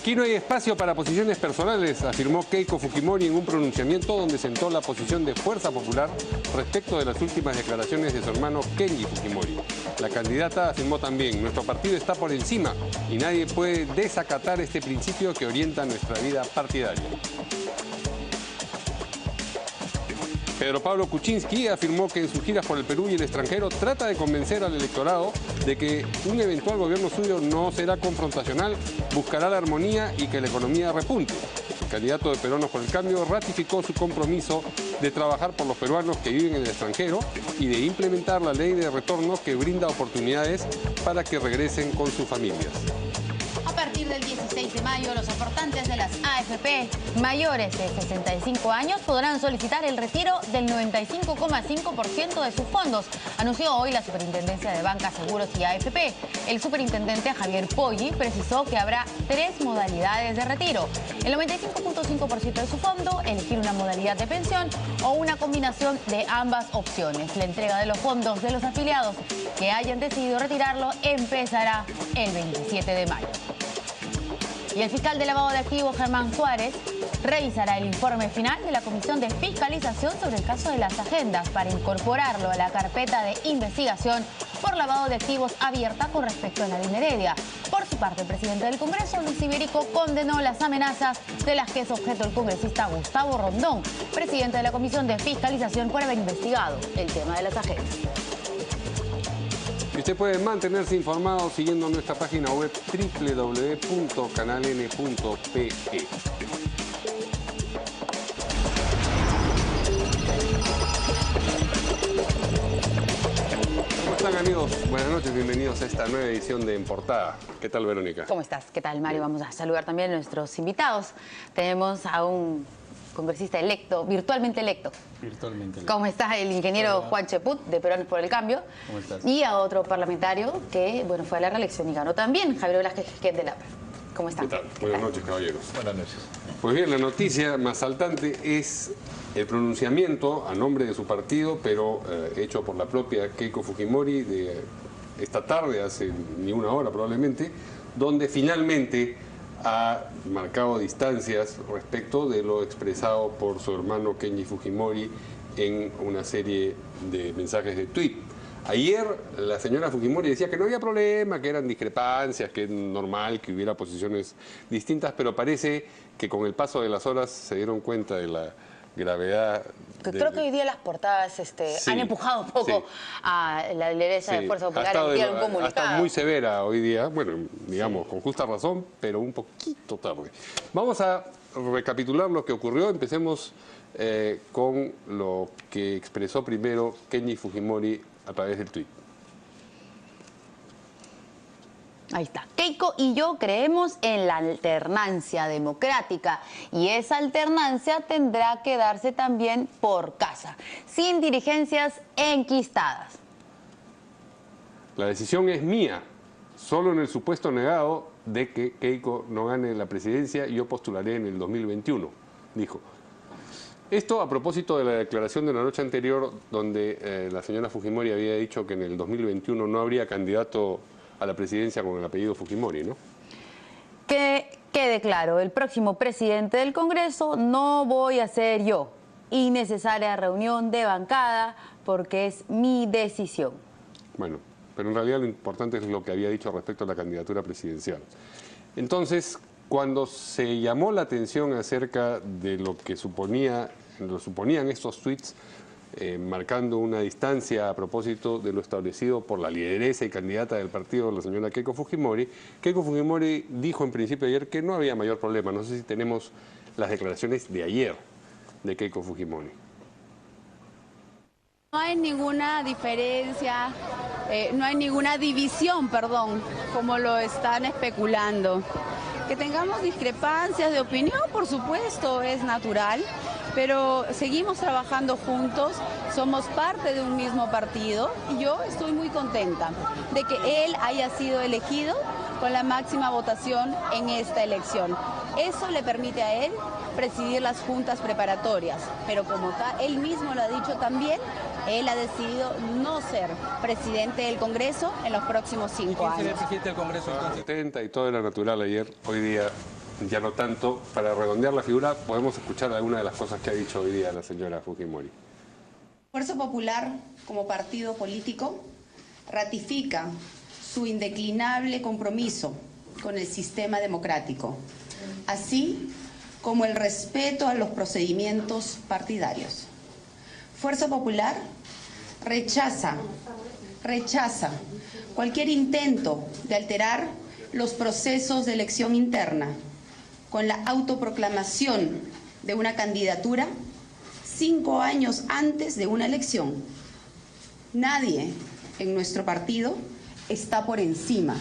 Aquí no hay espacio para posiciones personales, afirmó Keiko Fujimori en un pronunciamiento donde sentó la posición de Fuerza Popular respecto de las últimas declaraciones de su hermano Kenji Fujimori. La candidata afirmó también: nuestro partido está por encima y nadie puede desacatar este principio que orienta nuestra vida partidaria. Pedro Pablo Kuczynski afirmó que en sus giras por el Perú y el extranjero trata de convencer al electorado de que un eventual gobierno suyo no será confrontacional, buscará la armonía y que la economía repunte. El candidato de Peruanos por el Cambio ratificó su compromiso de trabajar por los peruanos que viven en el extranjero y de implementar la ley de retorno que brinda oportunidades para que regresen con sus familias. A partir del 16 de mayo, los aportantes de las AFP mayores de 65 años podrán solicitar el retiro del 95,5% de sus fondos, anunció hoy la Superintendencia de Banca, Seguros y AFP. El superintendente Javier Poggi precisó que habrá 3 modalidades de retiro: el 95,5% de su fondo, elegir una modalidad de pensión o una combinación de ambas opciones. La entrega de los fondos de los afiliados que hayan decidido retirarlo empezará el 27 de mayo. Y el fiscal de lavado de activos, Germán Juárez, revisará el informe final de la Comisión de Fiscalización sobre el caso de las agendas para incorporarlo a la carpeta de investigación por lavado de activos abierta con respecto a Nadine Heredia. Por su parte, el presidente del Congreso, Luis Iberico, condenó las amenazas de las que es objeto el congresista Gustavo Rondón, presidente de la Comisión de Fiscalización, por haber investigado el tema de las agendas. Y usted puede mantenerse informado siguiendo nuestra página web www.canaln.pe. ¿Cómo están, amigos? Buenas noches, bienvenidos a esta nueva edición de En Portada. ¿Qué tal, Verónica? ¿Cómo estás? ¿Qué tal, Mario? Vamos a saludar también a nuestros invitados. Tenemos a un congresista electo, virtualmente electo. ¿Cómo está el ingeniero Juan Cheput, de Peruanos por el Cambio? ¿Cómo estás? Y a otro parlamentario que, bueno, fue a la reelección y ganó también, Javier Velázquez Esquet de la PRA. ¿Cómo está? ¿Qué tal? Buenas noches, caballeros. Buenas noches. Pues bien, la noticia más saltante es el pronunciamiento a nombre de su partido, pero hecho por la propia Keiko Fujimori de esta tarde, hace ni una hora probablemente, donde finalmente ha marcado distancias respecto de lo expresado por su hermano Kenji Fujimori en una serie de mensajes de tweet. Ayer la señora Fujimori decía que no había problema, que eran discrepancias, que es normal que hubiera posiciones distintas, pero parece que con el paso de las horas se dieron cuenta de la gravedad. Creo que hoy día las portadas Sí, han empujado un poco sí. a la lideresa de Fuerza Popular a emitir un Ha comunicado. estado muy severa hoy día, bueno, digamos, con justa razón, pero un poquito tarde. Vamos a recapitular lo que ocurrió. Empecemos con lo que expresó primero Kenji Fujimori a través del tuit. Ahí está. Keiko y yo creemos en la alternancia democrática y esa alternancia tendrá que darse también por casa, sin dirigencias enquistadas. La decisión es mía. Solo en el supuesto negado de que Keiko no gane la presidencia, yo postularé en el 2021, dijo. Esto a propósito de la declaración de la noche anterior, donde la señora Fujimori había dicho que en el 2021 no habría candidato a la presidencia con el apellido Fujimori, ¿no? Que quede claro, el próximo presidente del Congreso no voy a ser yo. Innecesaria reunión de bancada porque es mi decisión. Bueno, pero en realidad lo importante es lo que había dicho respecto a la candidatura presidencial. Entonces, cuando se llamó la atención acerca de lo que suponían estos tweets, marcando una distancia a propósito de lo establecido por la lideresa y candidata del partido, la señora Keiko Fujimori dijo en principio ayer que no había mayor problema. No sé si tenemos las declaraciones de ayer de Keiko Fujimori. No hay ninguna diferencia, no hay ninguna división, perdón, como lo están especulando. Que tengamos discrepancias de opinión, por supuesto, es natural, pero seguimos trabajando juntos, somos parte de un mismo partido y yo estoy muy contenta de que él haya sido elegido con la máxima votación en esta elección. Eso le permite a él presidir las juntas preparatorias, pero como él mismo lo ha dicho también, él ha decidido no ser presidente del Congreso en los próximos 5 años. ¿Quién será el presidente del Congreso entonces? Contenta y todo era natural ayer. Hoy día ya no tanto. Para redondear la figura, podemos escuchar alguna de las cosas que ha dicho hoy día la señora Fujimori. Fuerza Popular, como partido político, ratifica su indeclinable compromiso con el sistema democrático, así como el respeto a los procedimientos partidarios. Fuerza Popular rechaza cualquier intento de alterar los procesos de elección interna con la autoproclamación de una candidatura 5 años antes de una elección. Nadie en nuestro partido está por encima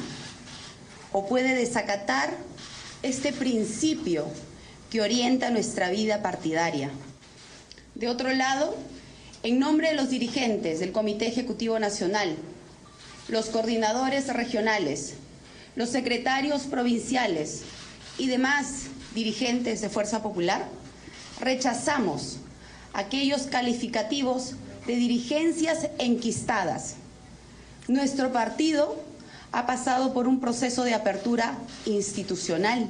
o puede desacatar este principio que orienta nuestra vida partidaria. De otro lado, en nombre de los dirigentes del Comité Ejecutivo Nacional, los coordinadores regionales, los secretarios provinciales y demás dirigentes de Fuerza Popular, rechazamos aquellos calificativos de dirigencias enquistadas. Nuestro partido ha pasado por un proceso de apertura institucional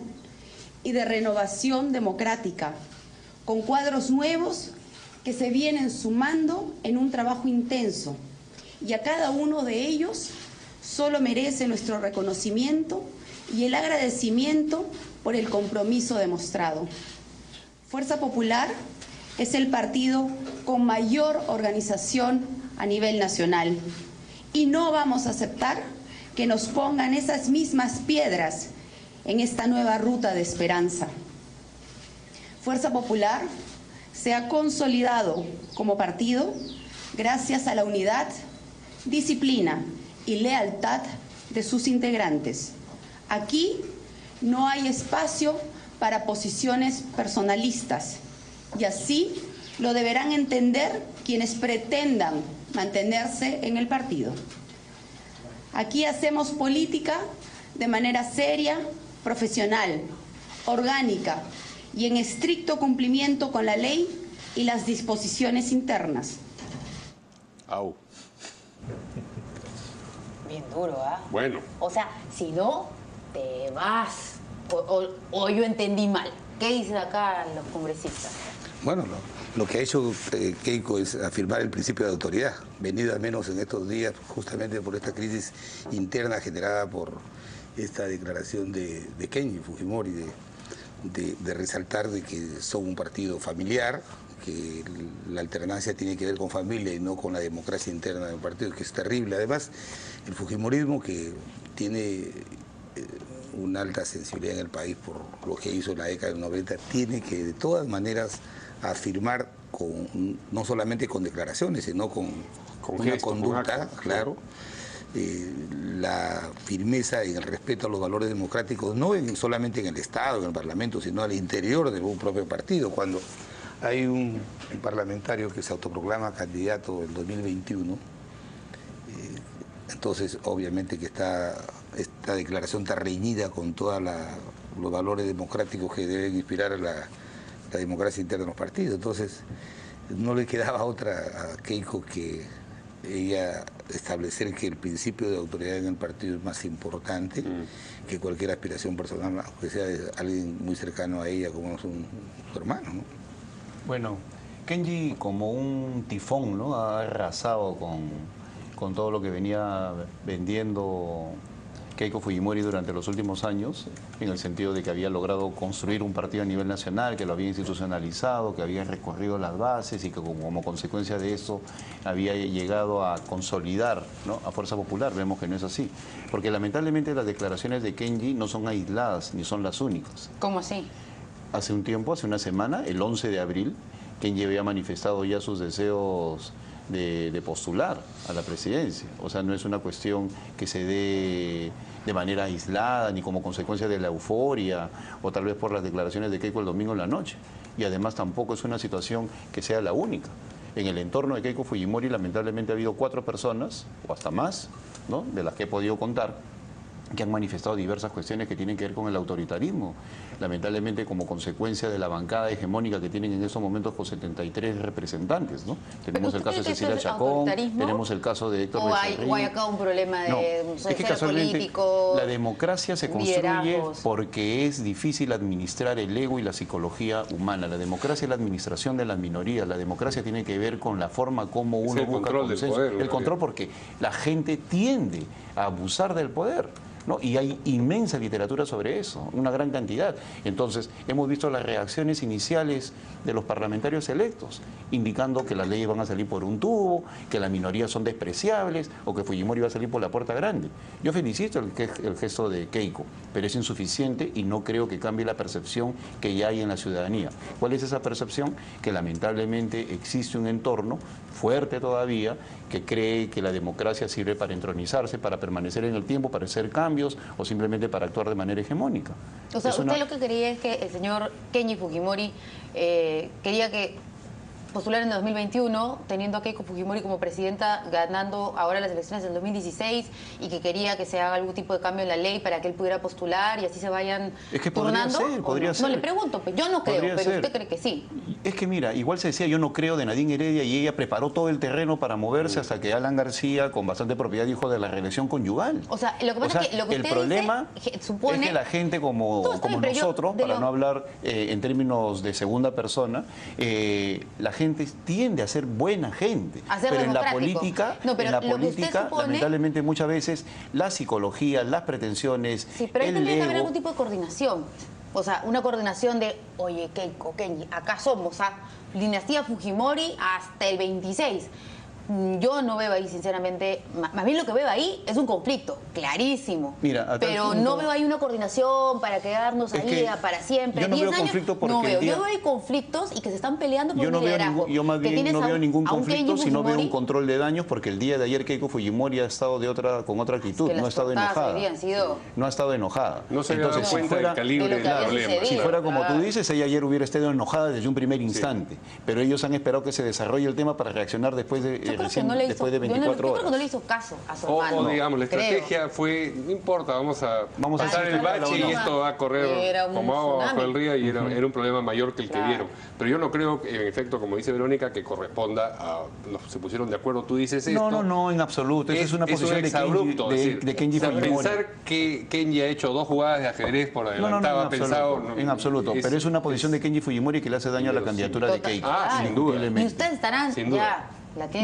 y de renovación democrática, con cuadros nuevos que se vienen sumando en un trabajo intenso, y a cada uno de ellos solo merece nuestro reconocimiento y el agradecimiento por el compromiso demostrado. Fuerza Popular es el partido con mayor organización a nivel nacional y no vamos a aceptar que nos pongan esas mismas piedras en esta nueva ruta de esperanza. Fuerza Popular se ha consolidado como partido gracias a la unidad, disciplina y lealtad de sus integrantes. Aquí no hay espacio para posiciones personalistas y así lo deberán entender quienes pretendan mantenerse en el partido. Aquí hacemos política de manera seria, profesional, orgánica y en estricto cumplimiento con la ley y las disposiciones internas. Au. Bien duro, ¿ah? Bueno. O sea, si no, te vas. O yo entendí mal. ¿Qué dicen acá los congresistas? Bueno, lo que ha hecho Keiko es afirmar el principio de autoridad, venido al menos en estos días justamente por esta crisis interna generada por esta declaración de Kenji Fujimori de resaltar de que son un partido familiar, que la alternancia tiene que ver con familia y no con la democracia interna del partido, que es terrible. Además, el fujimorismo, que tiene una alta sensibilidad en el país por lo que hizo en la década del 90, tiene que de todas maneras afirmar no solamente con declaraciones, sino con una gestos, conducta, claro, la firmeza en el respeto a los valores democráticos, no solamente en el Estado, en el Parlamento, sino al interior de un propio partido. Cuando hay un parlamentario que se autoproclama candidato en 2021, entonces obviamente que esta declaración está reñida con todos los valores democráticos que deben inspirar a la democracia interna de los partidos. Entonces no le quedaba otra a Keiko que ella establecer que el principio de autoridad en el partido es más importante que cualquier aspiración personal, aunque sea de alguien muy cercano a ella como es su hermano, ¿no? Bueno, Kenji como un tifón, ¿no? Ha arrasado con todo lo que venía vendiendo Keiko Fujimori durante los últimos años, en el sentido de que había logrado construir un partido a nivel nacional, que lo había institucionalizado, que había recorrido las bases y que como consecuencia de eso había llegado a consolidar, ¿no?, a Fuerza Popular. Vemos que no es así, porque lamentablemente las declaraciones de Kenji no son aisladas ni son las únicas. ¿Cómo así? Hace un tiempo, hace una semana, el 11 de abril, Kenji había manifestado ya sus deseos de postular a la presidencia. O sea, no es una cuestión que se dé de manera aislada ni como consecuencia de la euforia o tal vez por las declaraciones de Keiko el domingo en la noche. Y además tampoco es una situación que sea la única. En el entorno de Keiko Fujimori lamentablemente ha habido 4 personas, o hasta más, ¿no?, de las que he podido contar, que han manifestado diversas cuestiones que tienen que ver con el autoritarismo. Lamentablemente, como consecuencia de la bancada hegemónica que tienen en estos momentos con 73 representantes, ¿no? Tenemos el caso de Cecilia Chacón, tenemos el caso de Héctor Becerril. ¿O hay acá un problema de es que casualmente político? La democracia se construye porque es difícil administrar el ego y la psicología humana. La democracia es la administración de las minorías. La democracia tiene que ver con la forma como uno busca consenso. El control, porque la gente tiende a abusar del poder, ¿no? Y hay inmensa literatura sobre eso, una gran cantidad. Entonces, hemos visto las reacciones iniciales de los parlamentarios electos, indicando que las leyes van a salir por un tubo, que las minorías son despreciables o que Fujimori va a salir por la puerta grande. Yo felicito el gesto de Keiko, pero es insuficiente y no creo que cambie la percepción que ya hay en la ciudadanía. ¿Cuál es esa percepción? Que lamentablemente existe un entorno fuerte todavía que cree que la democracia sirve para entronizarse, para permanecer en el tiempo, para hacer cambios o simplemente para actuar de manera hegemónica. O sea, usted lo que quería es que el señor Kenji Fujimori quería que postular en 2021, teniendo a Keiko Fujimori como presidenta, ganando ahora las elecciones del 2016, y que quería que se haga algún tipo de cambio en la ley para que él pudiera postular y así se vayan turnando. Podría ser. No, le pregunto, pues yo no creo, pero usted cree que sí. Es que mira, igual se decía, yo no creo de Nadine Heredia, y ella preparó todo el terreno para moverse hasta que Alan García, con bastante propiedad, dijo de la reelección conyugal. O sea, lo que pasa es que lo que el problema supone es que la gente como nosotros, para no hablar en términos de segunda persona, la gente tiende a ser buena gente, pero en la política, lamentablemente muchas veces la psicología, las pretensiones, sí, pero ahí tendría que haber algún tipo de coordinación. O sea, una coordinación de, oye, Keiko, Kenji, acá somos, dinastía Fujimori hasta el 26. Yo no veo ahí, sinceramente, más bien lo que veo ahí es un conflicto, clarísimo. Mira, pero no veo ahí una coordinación para quedarnos ahí para siempre. Yo no veo conflicto porque yo veo ahí conflictos y que se están peleando por un liderazgo. Yo más bien no veo ningún conflicto, sino veo un control de daños, porque el día de ayer Keiko Fujimori ha estado con otra actitud, no ha estado enojada. No ha estado enojada. No se había dado cuenta del calibre del problema. Si fuera como tú dices, ella ayer hubiera estado enojada desde un primer instante, pero ellos han esperado que se desarrolle el tema para reaccionar después de después de 24 horas. Yo creo que no le hizo caso a su hermano. O digamos, la estrategia fue, no importa, vamos a pasar el bache y esto va a correr como agua bajo el río, y era un problema mayor que el que vieron. Pero yo no creo, en efecto, como dice Verónica, que corresponda a... se pusieron de acuerdo, tú dices esto. No, en absoluto. Esa es una posición de Kenji Fujimori. Pensar que Kenji ha hecho 2 jugadas de ajedrez por adelantado, pensado... En absoluto, pero es una posición de Kenji Fujimori que le hace daño a la candidatura de Keiko. Sin duda. Y ustedes estarán ya...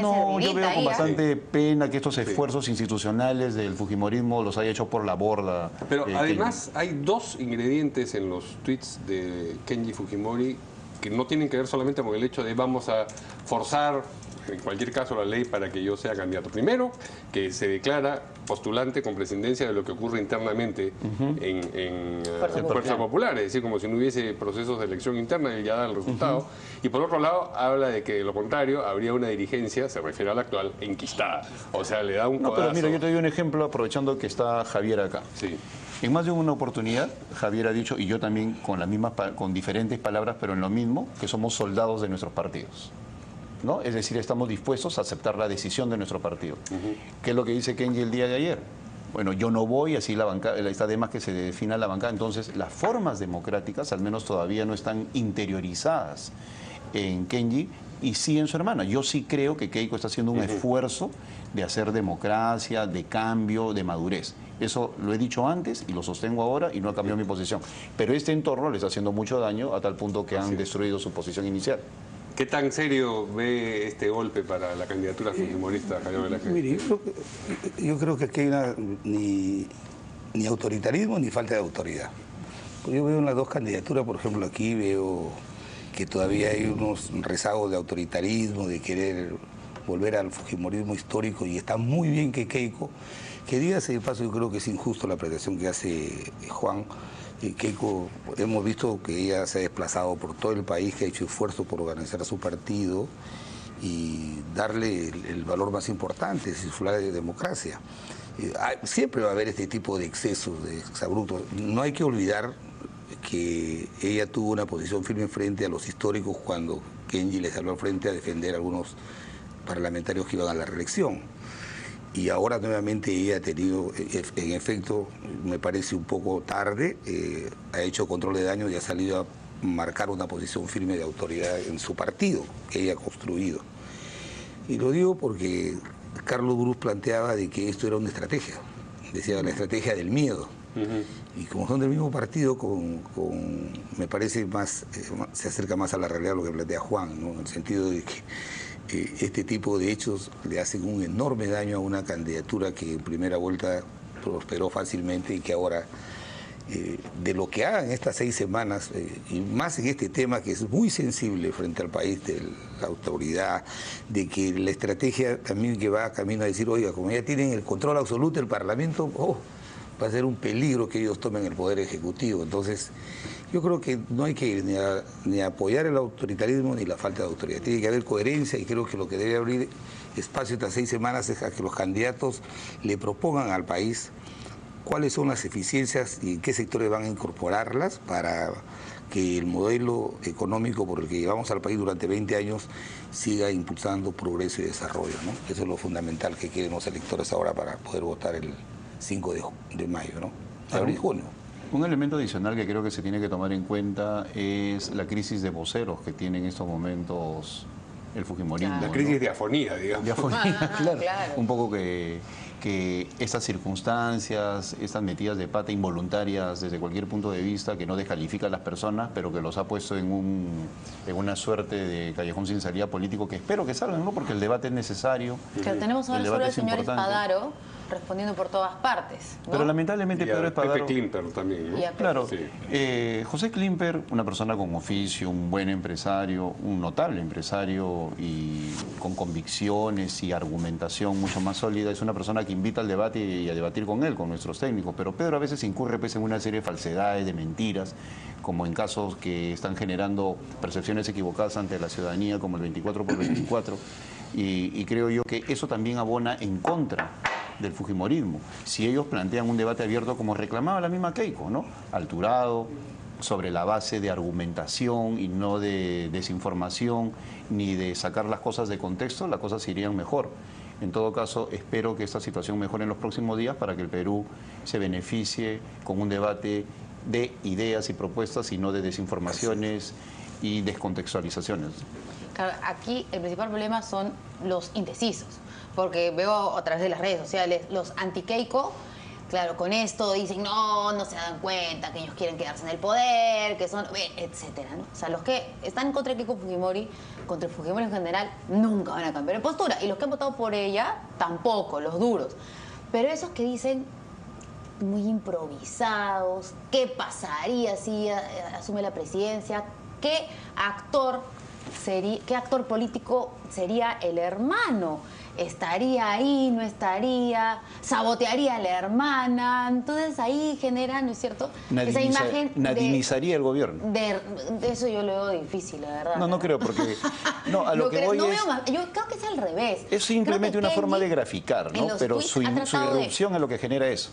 yo veo con bastante pena que estos esfuerzos institucionales del Fujimorismo los haya hecho por la borda. Pero además hay 2 ingredientes en los tweets de Kenji Fujimori que no tienen que ver solamente con el hecho de vamos a forzar en cualquier caso la ley para que yo sea candidato. Primero, que se declara postulante con prescindencia de lo que ocurre internamente en Fuerza Popular, es decir, como si no hubiese procesos de elección interna, él ya da el resultado. Y por otro lado, habla de que de lo contrario habría una dirigencia, se refiere a la actual, enquistada. O sea, le da un codazo. Pero mira, yo te doy un ejemplo aprovechando que está Javier acá. Sí. En más de una oportunidad, Javier ha dicho, y yo también con diferentes palabras, pero en lo mismo, que somos soldados de nuestros partidos, ¿no? Es decir, estamos dispuestos a aceptar la decisión de nuestro partido. ¿Qué es lo que dice Kenji el día de ayer? Bueno, yo no voy, así la bancada, está de más que se defina la bancada. Entonces, las formas democráticas, al menos todavía no están interiorizadas en Kenji y sí en su hermana. Yo sí creo que Keiko está haciendo un esfuerzo de hacer democracia, de cambio, de madurez. Eso lo he dicho antes y lo sostengo ahora y no ha cambiado mi posición. Pero este entorno le está haciendo mucho daño a tal punto que han destruido su posición inicial. ¿Qué tan serio ve este golpe para la candidatura fujimorista, Javier Velázquez? Mire, yo creo que aquí hay ni autoritarismo ni falta de autoridad. Yo veo en las 2 candidaturas, por ejemplo, aquí veo que todavía hay unos rezagos de autoritarismo, de querer volver al fujimorismo histórico, y está muy bien que Keiko, que dígase de paso, yo creo que es injusto la apreciación que hace Juan. Keiko, hemos visto que ella se ha desplazado por todo el país, que ha hecho esfuerzo por organizar su partido y darle el valor más importante, si su de democracia. Siempre va a haber este tipo de excesos, de exabruptos. No hay que olvidar que ella tuvo una posición firme frente a los históricos cuando Kenji le salió al frente a defender a algunos parlamentarios que iban a la reelección. y ahora nuevamente ella ha tenido, en efecto, me parece un poco tarde, ha hecho control de daño y ha salido a marcar una posición firme de autoridad en su partido que ella ha construido. Y lo digo porque Carlos Brus planteaba de que esto era una estrategia, decía la estrategia del miedo. Y como son del mismo partido, me parece más, se acerca más a la realidad lo que plantea Juan, ¿no? En el sentido de que este tipo de hechos le hacen un enorme daño a una candidatura que en primera vuelta prosperó fácilmente y que ahora, de lo que hagan estas 6 semanas, y más en este tema que es muy sensible frente al país de la autoridad, de que la estrategia también que va camino a decir, oiga, como ya tienen el control absoluto del Parlamento, va a ser un peligro que ellos tomen el poder ejecutivo. Entonces, yo creo que no hay que ir ni a apoyar el autoritarismo ni la falta de autoridad. Tiene que haber coherencia y creo que lo que debe abrir espacio estas 6 semanas es a que los candidatos le propongan al país cuáles son las eficiencias y en qué sectores van a incorporarlas para que el modelo económico por el que llevamos al país durante 20 años siga impulsando progreso y desarrollo, ¿no? Eso es lo fundamental que quieren los electores ahora para poder votar el 5 de mayo, ¿no? Abril, junio. Un elemento adicional que creo que se tiene que tomar en cuenta es la crisis de voceros que tiene en estos momentos el fujimorismo. La crisis de afonía, digamos. De afonía, claro. Claro. Un poco que estas circunstancias, estas metidas de pata involuntarias desde cualquier punto de vista, que no descalifica a las personas, pero que los ha puesto en una suerte de callejón sin salida político, que espero que salgan, ¿no? Porque el debate es necesario. Claro, tenemos ahora solo al señor importante. Espadaro respondiendo por todas partes, ¿no? Pero lamentablemente Pedro Espadaro... Pepe Klimper también, ¿no? Claro, Sí. José Klimper, una persona con oficio, un buen empresario, un notable empresario y con convicciones y argumentación mucho más sólida, es una persona que invita al debate y a debatir con él, con nuestros técnicos, pero Pedro a veces incurre pues, en una serie de falsedades, de mentiras, como en casos que están generando percepciones equivocadas ante la ciudadanía, como el 24x24, y creo yo que eso también abona en contra del fujimorismo. Si ellos plantean un debate abierto como reclamaba la misma Keiko, ¿no? Alturado, sobre la base de argumentación y no de desinformación ni de sacar las cosas de contexto, las cosas irían mejor. En todo caso, espero que esta situación mejore en los próximos días para que el Perú se beneficie con un debate de ideas y propuestas y no de desinformaciones y descontextualizaciones. Claro, aquí el principal problema son los indecisos, porque veo a través de las redes sociales los anti-Keiko, claro, con esto dicen no se dan cuenta que ellos quieren quedarse en el poder, que son, etcétera, ¿no? O sea, los que están contra Keiko Fujimori, contra el Fujimori en general, nunca van a cambiar de postura, y los que han votado por ella, tampoco, los duros. Pero esos que dicen muy improvisados, ¿qué pasaría si asume la presidencia? ¿Qué actor político sería el hermano? ¿Estaría ahí, no estaría? ¿Sabotearía a la hermana? Entonces ahí genera, ¿no es cierto? Esa imagen nadinizaría el gobierno. De eso yo lo veo difícil, la verdad. No creo, porque no, a lo que voy es... Yo creo que es al revés. Es simplemente una forma de graficar, ¿no? Pero su irrupción es lo que genera eso.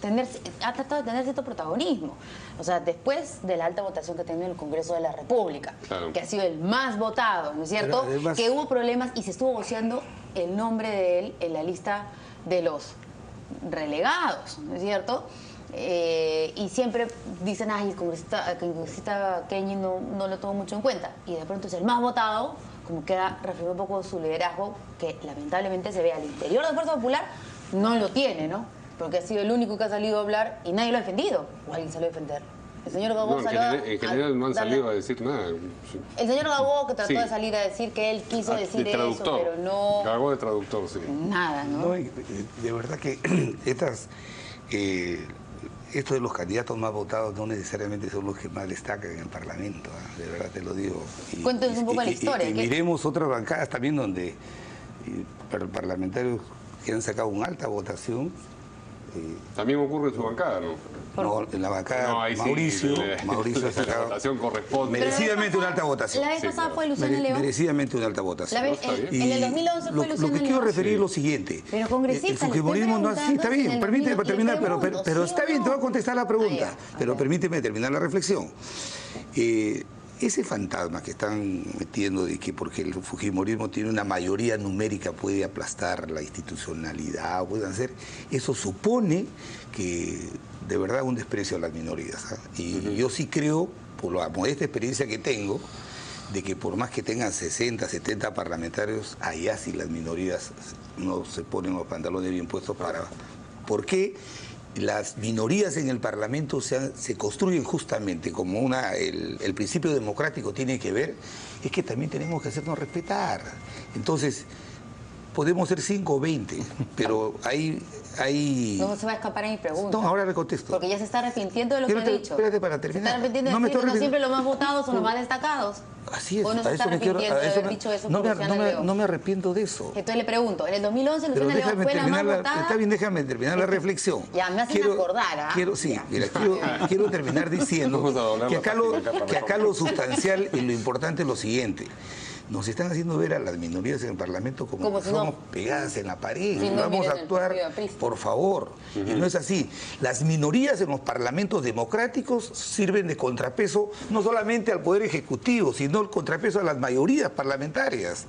Ha tratado de tener cierto protagonismo. O sea, después de la alta votación que ha tenido el Congreso de la República, claro, que ha sido el más votado, ¿no es cierto? Además, que hubo problemas y se estuvo voceando el nombre de él en la lista de los relegados, ¿no es cierto? Y siempre dicen, ay, el congresista Kenji no lo tomó mucho en cuenta. Y de pronto es el más votado, como que reafirmó un poco su liderazgo, que lamentablemente se ve al interior de Fuerza Popular, no lo tiene, ¿no? Porque ha sido el único que ha salido a hablar y nadie lo ha defendido. ¿O alguien salió a defender? El señor Gabó en general no han salido a decir nada. Sí. El señor Gabó que trató de salir a decir que él quiso decir eso, pero no... Gabó de traductor, sí. Nada, ¿no? No, de verdad que esto de los candidatos más votados no necesariamente son los que más destacan en el Parlamento, ¿eh? De verdad te lo digo. Cuéntanos un poco la historia. Y miremos otras bancadas también donde parlamentarios que han sacado una alta votación. También ocurre en su bancada, ¿no? No, en la bancada Mauricio ha sacado... La votación corresponde. Merecidamente una alta votación. La vez pasada fue Luciana León. Merecidamente una alta votación. En el 2011 fue Luciana León. Lo que quiero referir es lo siguiente. Pero congresista, el fujimorismo no así, está bien, permíteme terminar, pero está bien, te voy a contestar la pregunta, pero permíteme terminar la reflexión. ese fantasma que están metiendo de que porque el fujimorismo tiene una mayoría numérica puede aplastar la institucionalidad, pueden hacer, eso supone que de verdad un desprecio a las minorías. Y yo sí creo, por la modesta experiencia que tengo, de que por más que tengan 60, 70 parlamentarios, allá sí las minorías no se ponen los pantalones bien puestos para... ¿Por qué? Las minorías en el Parlamento se construyen justamente como el principio democrático tiene que ver, es que también tenemos que hacernos respetar. Entonces, podemos ser 5 o 20, pero hay... No se va a escapar a mi pregunta. No, ahora le contesto. Porque ya se está arrepintiendo de lo que ha dicho. Espérate para terminar. Se está arrepintiendo de decir que no siempre los más votados son los más destacados. Así es. ¿O no se está arrepintiendo de haber dicho eso? No me arrepiento de eso. Entonces le pregunto, en el 2011 Luciana León fue la más votada. Está bien, déjame terminar la reflexión. Ya, me hacen acordar, ¿ah? Quiero terminar diciendo que acá lo sustancial y lo importante es lo siguiente. Nos están haciendo ver a las minorías en el Parlamento como si somos pegadas en la pared. Si vamos a actuar, por favor. Y no es así. Las minorías en los parlamentos democráticos sirven de contrapeso no solamente al Poder Ejecutivo, sino el contrapeso a las mayorías parlamentarias.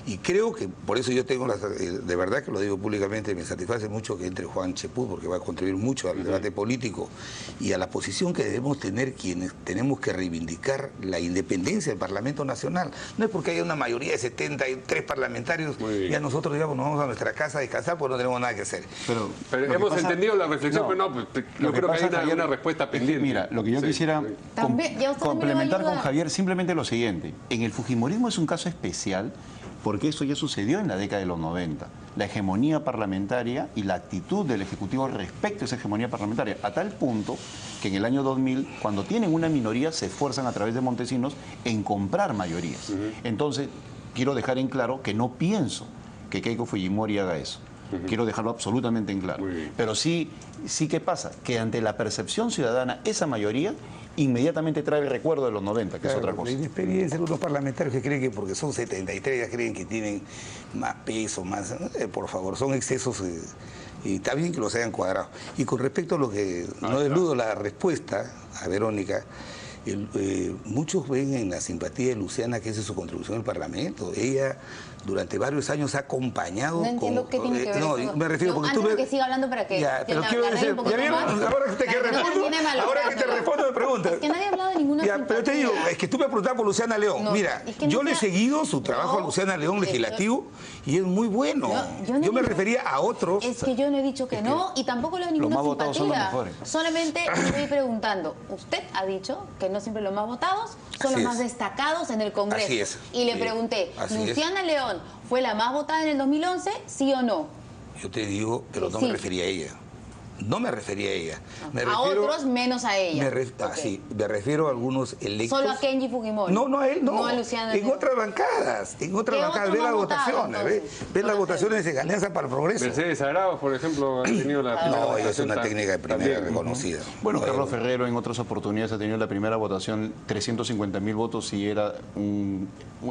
Y creo que, por eso yo tengo, de verdad que lo digo públicamente, me satisface mucho que entre Juan Cheput, porque va a contribuir mucho al debate político y a la posición que debemos tener quienes tenemos que reivindicar la independencia del Parlamento Nacional. No es porque haya una mayoría de 73 parlamentarios, ya nosotros digamos nos vamos a nuestra casa a descansar porque no tenemos nada que hacer. Pero hemos entendido la reflexión, pero no, yo creo que hay una respuesta pendiente. Mira, lo que yo quisiera complementar con Javier, simplemente lo siguiente. En el fujimorismo es un caso especial porque eso ya sucedió en la década de los 90. La hegemonía parlamentaria y la actitud del Ejecutivo respecto a esa hegemonía parlamentaria, a tal punto que en el año 2000, cuando tienen una minoría, se esfuerzan a través de Montesinos en comprar mayorías. Entonces, quiero dejar en claro que no pienso que Keiko Fujimori haga eso. Quiero dejarlo absolutamente en claro. Pero sí, ¿qué pasa? Que ante la percepción ciudadana, esa mayoría inmediatamente trae el recuerdo de los 90, que es otra cosa. La inexperiencia de unos parlamentarios que creen que porque son 73 ya creen que tienen más peso, más... por favor, son excesos y está bien que los hayan cuadrado. Y con respecto a lo que no desludo la respuesta a Verónica, muchos ven en la simpatía de Luciana que esa es su contribución al Parlamento. Ella durante varios años ha acompañado... No entiendo qué tiene que ver no, me refiero porque tú... que siga hablando para que... Ya, pero quiero decir, ¿ya vieron? Ahora que te respondo me preguntas. Es que nadie ha hablado de ninguna simpatía. Pero te digo, es que tú me preguntabas por Luciana León. No, mira, es que yo le he seguido su trabajo a Luciana León legislativo y es muy bueno. Yo me refería a otros. Es que yo no he dicho que no y tampoco le doy ninguna simpatía. Solamente estoy preguntando, usted ha dicho que no siempre los más votados son los más destacados en el Congreso. Así es. Y le pregunté, ¿Luciana León fue la más votada en el 2011, sí o no? Yo te digo, pero no me refería a ella. No me refería a ella. A otros menos a ella. Sí, me refiero a algunos electos. ¿Solo a Kenji Fujimori? No a él, no. No a Luciana en otras bancadas. Ve las votaciones. Ve las votaciones en Alianza para el Progreso. Mercedes Arauz, por ejemplo, ha tenido la primera votación. No, es una técnica de primera reconocida. Bueno, Carlos Ferrero en otras oportunidades ha tenido la primera votación, 350.000 votos y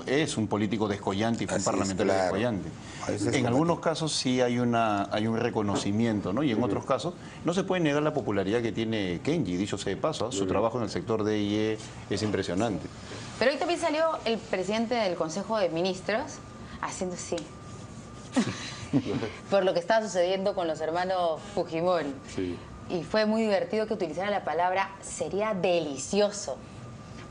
es un político descollante y fue un parlamentario descollante. En algunos casos sí hay un reconocimiento, ¿no? Y en otros casos no se puede negar la popularidad que tiene Kenji, dicho sea de paso, su trabajo en el sector de IE es impresionante. Pero hoy también salió el presidente del Consejo de Ministros haciendo así, por lo que estaba sucediendo con los hermanos Fujimori. Sí. Y fue muy divertido que utilizara la palabra sería delicioso.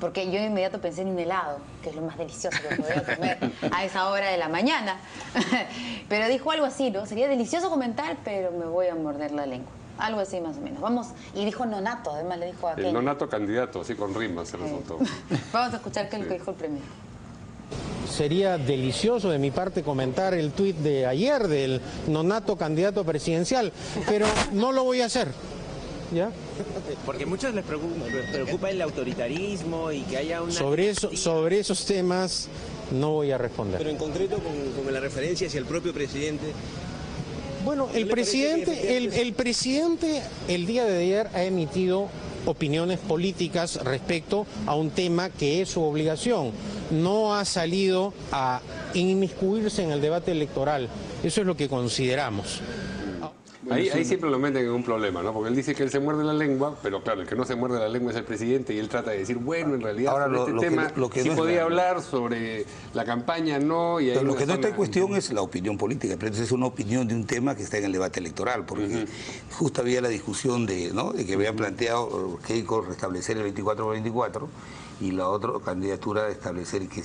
Porque yo de inmediato pensé en un helado, que es lo más delicioso que podría comer a esa hora de la mañana. Pero dijo algo así, ¿no? Sería delicioso comentar, pero me voy a morder la lengua. Algo así más o menos. Vamos, y dijo nonato, además le dijo a Kenji. El nonato candidato, así con rimas se resultó. Vamos a escuchar qué es lo que dijo el premier. Sería delicioso de mi parte comentar el tuit de ayer del nonato candidato presidencial, pero no lo voy a hacer. ¿Ya? Porque a muchos les preocupa el autoritarismo y que haya una... Sobre esos temas no voy a responder. Pero en concreto con la referencia hacia el propio presidente... Bueno, el presidente el día de ayer ha emitido opiniones políticas respecto a un tema que es su obligación. No ha salido a inmiscuirse en el debate electoral. Eso es lo que consideramos. Ahí siempre lo meten en un problema, ¿no? Porque él dice que él se muerde la lengua, pero claro, el que no se muerde la lengua es el presidente y él trata de decir, bueno, en realidad ahora, sobre este tema sí no podía hablar, sobre la campaña no. Y lo que no está en cuestión es la opinión política, pero es una opinión de un tema que está en el debate electoral, porque justo había la discusión de que habían planteado Keiko restablecer el 24 por 24 y la otra candidatura de establecer que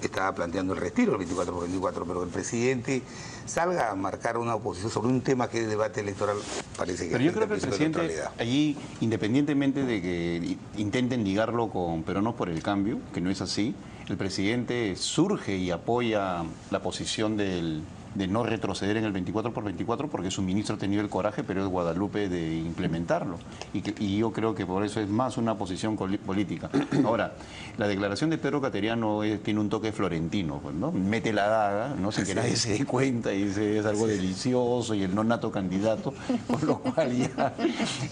estaba planteando el retiro del 24 por 24, pero el presidente salga a marcar una oposición sobre un tema que es debate electoral, parece que... Pero yo creo que el presidente allí, independientemente de que intenten ligarlo con Peronos por el Cambio, que no es así, el presidente surge y apoya la posición de no retroceder en el 24 por 24 porque su ministro ha tenido el coraje, pero es Guadalupe, de implementarlo. Y yo creo que por eso es más una posición política. Ahora, la declaración de Pedro Cateriano tiene un toque florentino, pues, ¿no? Mete la daga, ¿no? Sin que nadie se dé cuenta y dice es algo delicioso y el no nato candidato, con lo cual ya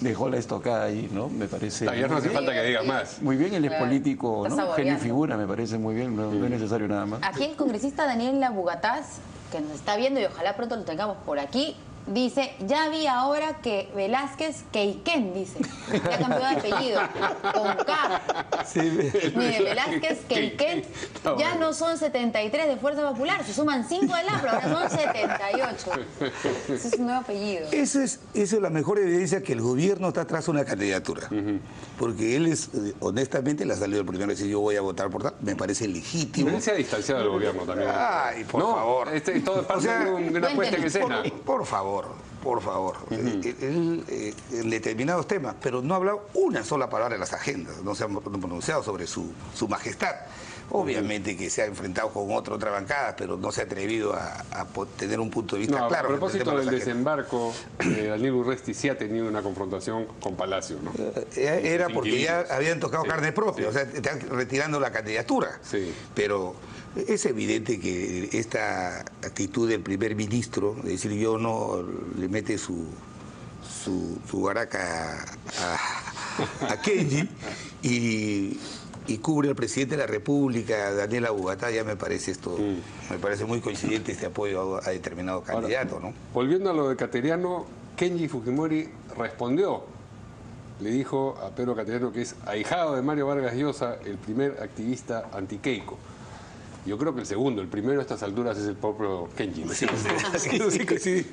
dejó la estocada ahí, ¿no? Me parece... Ya no hace falta que diga más. Muy bien, él es político, ¿no? Genio y figura, me parece muy bien, no es necesario nada más. Aquí el congresista Daniel Labugataz, que nos está viendo y ojalá pronto lo tengamos por aquí, dice, ya vi ahora que Velázquez Queiquén, dice, ya cambió de apellido, con K. Sí, mire, Velázquez Queiquén ya no son 73 de Fuerza Popular, se suman 5 del APRO, ahora son 78. Ese es un nuevo apellido. Eso es la mejor evidencia que el gobierno está tras una candidatura. Porque él es, honestamente, le ha salido el primero decir yo voy a votar por tal, me parece legítimo. Él se ha distanciado del gobierno también. Ay, por favor. Todo es parte de una puesta en escena. Por favor, en determinados temas, pero no ha hablado una sola palabra en las agendas, no se ha pronunciado sobre su majestad. Obviamente que se ha enfrentado con otra bancada, pero no se ha atrevido a tener un punto de vista claro. A propósito del desembarco, Daniel Urresti sí ha tenido una confrontación con Palacio, ¿no? Era porque ya habían tocado carne propia, o sea, están retirando la candidatura. Sí. Pero es evidente que esta actitud del primer ministro, de decir yo no, le mete su guaraca a Kenji y cubre al presidente de la República, Daniel Labugataz, ya me parece me parece muy coincidente este apoyo a determinado candidato, ¿no? Volviendo a lo de Cateriano, Kenji Fujimori respondió, le dijo a Pedro Cateriano que es ahijado de Mario Vargas Llosa, el primer activista anti-Keiko. Yo creo que el segundo, el primero a estas alturas es el propio Kenji. Sí.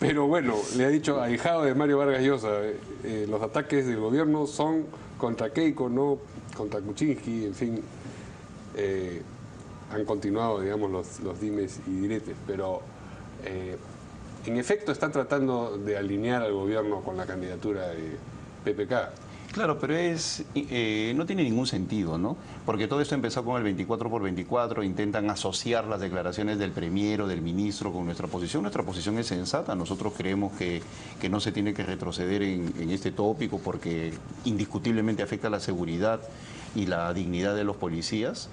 Pero bueno, le ha dicho ahijado de Mario Vargas Llosa, los ataques del gobierno son contra Keiko, no contra Kuczynski, en fin, han continuado, digamos, los dimes y diretes, pero en efecto están tratando de alinear al gobierno con la candidatura de PPK. Claro, pero no tiene ningún sentido, ¿no? Porque todo esto empezó con el 24 por 24, intentan asociar las declaraciones del premier o del ministro con nuestra posición. Nuestra posición es sensata, nosotros creemos que no se tiene que retroceder en este tópico porque indiscutiblemente afecta la seguridad y la dignidad de los policías.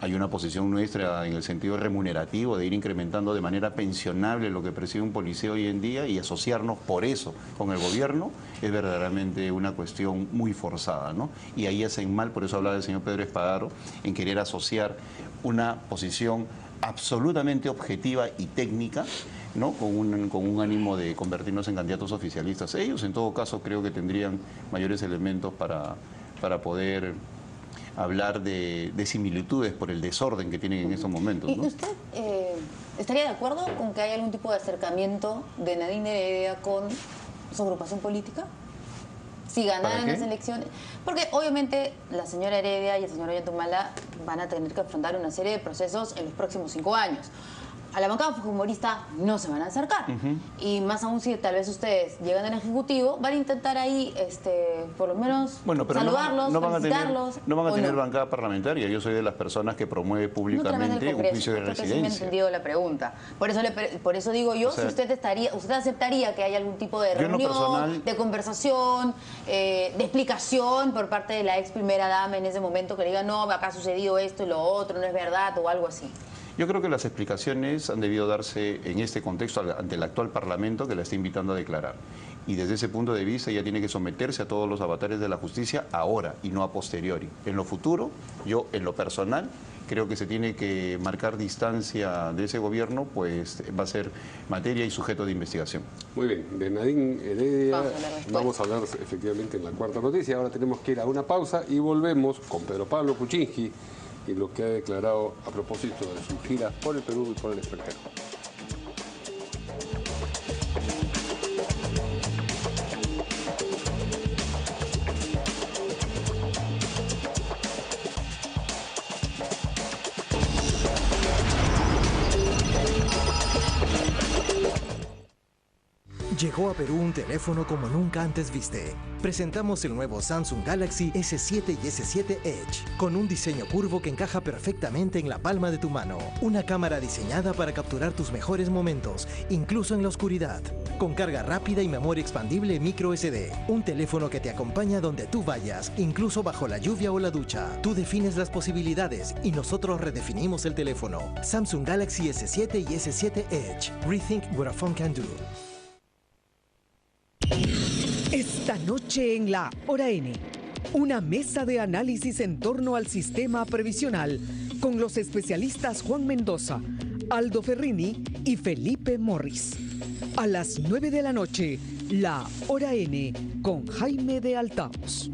Hay una posición nuestra en el sentido remunerativo de ir incrementando de manera pensionable lo que percibe un policía hoy en día y asociarnos por eso con el gobierno es verdaderamente una cuestión muy forzada, ¿no? Y ahí hacen mal, por eso hablaba el señor Pedro Espadaro, en querer asociar una posición absolutamente objetiva y técnica, ¿no? con un ánimo de convertirnos en candidatos oficialistas. Ellos, en todo caso, creo que tendrían mayores elementos para poder hablar de similitudes por el desorden que tienen en estos momentos, ¿no? ¿Y usted estaría de acuerdo con que haya algún tipo de acercamiento de Nadine Heredia con su agrupación política? Si ganaran las elecciones. Porque obviamente la señora Heredia y el señor Ollanta van a tener que afrontar una serie de procesos en los próximos 5 años. A la bancada fujimorista no se van a acercar. Y más aún si tal vez ustedes llegan al Ejecutivo, van a intentar ahí, por lo menos, saludarlos, felicitarlos. No van a tener bancada parlamentaria. Yo soy de las personas que promueve públicamente un juicio de residencia. Sí me he entendido la pregunta. Por eso digo yo, si usted aceptaría que haya algún tipo de reunión, de conversación, de explicación por parte de la ex primera dama en ese momento, que le diga, no, acá ha sucedido esto y lo otro, no es verdad, o algo así. Yo creo que las explicaciones han debido darse en este contexto ante el actual Parlamento que la está invitando a declarar. Y desde ese punto de vista ella tiene que someterse a todos los avatares de la justicia ahora y no a posteriori. En lo futuro, yo en lo personal creo que se tiene que marcar distancia de ese gobierno, pues va a ser materia y sujeto de investigación. Muy bien, de Nadine Heredia vamos a hablar efectivamente en la cuarta noticia. Ahora tenemos que ir a una pausa y volvemos con Pedro Pablo Kuczynski y lo que ha declarado a propósito de su gira por el Perú y por el extranjero. Llegó a Perú un teléfono como nunca antes viste. Presentamos el nuevo Samsung Galaxy S7 y S7 Edge, con un diseño curvo que encaja perfectamente en la palma de tu mano. Una cámara diseñada para capturar tus mejores momentos, incluso en la oscuridad. Con carga rápida y memoria expandible micro SD. Un teléfono que te acompaña donde tú vayas, incluso bajo la lluvia o la ducha. Tú defines las posibilidades y nosotros redefinimos el teléfono. Samsung Galaxy S7 y S7 Edge. Rethink what a phone can do. Esta noche en la Hora N, una mesa de análisis en torno al sistema previsional con los especialistas Juan Mendoza, Aldo Ferrini y Felipe Morris. A las 9 de la noche, la Hora N con Jaime de Altaos.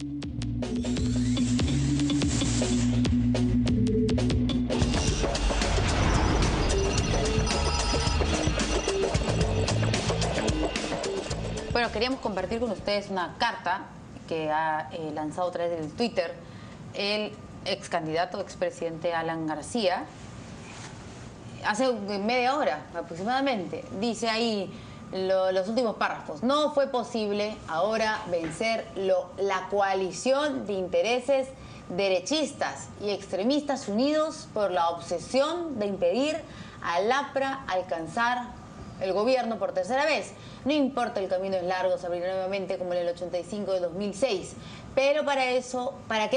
Bueno, queríamos compartir con ustedes una carta que ha lanzado a través del Twitter el ex candidato, expresidente Alan García, hace media hora aproximadamente. Dice ahí los últimos párrafos: no fue posible ahora vencer la coalición de intereses derechistas y extremistas unidos por la obsesión de impedir al APRA alcanzar el gobierno por tercera vez. No importa, el camino es largo, se abrirá nuevamente como en el 85 de 2006. Pero para que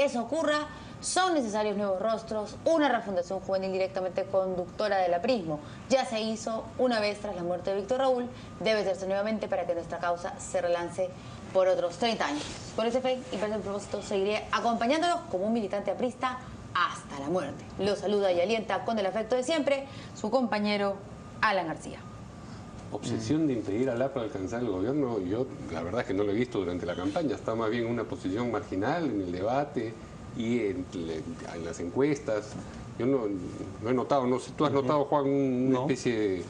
eso ocurra, son necesarios nuevos rostros, una refundación juvenil directamente conductora del aprismo. Ya se hizo una vez tras la muerte de Víctor Raúl, debe hacerse nuevamente para que nuestra causa se relance por otros 30 años. Por ese fe y por ese propósito seguiré acompañándolos como un militante aprista hasta la muerte. Los saluda y alienta con el afecto de siempre su compañero Alan García. Obsesión de impedir al APRA alcanzar el gobierno, yo la verdad es que no lo he visto durante la campaña, está más bien en una posición marginal en el debate y en las encuestas. Yo no he notado, no sé, ¿tú has notado, Juan, una especie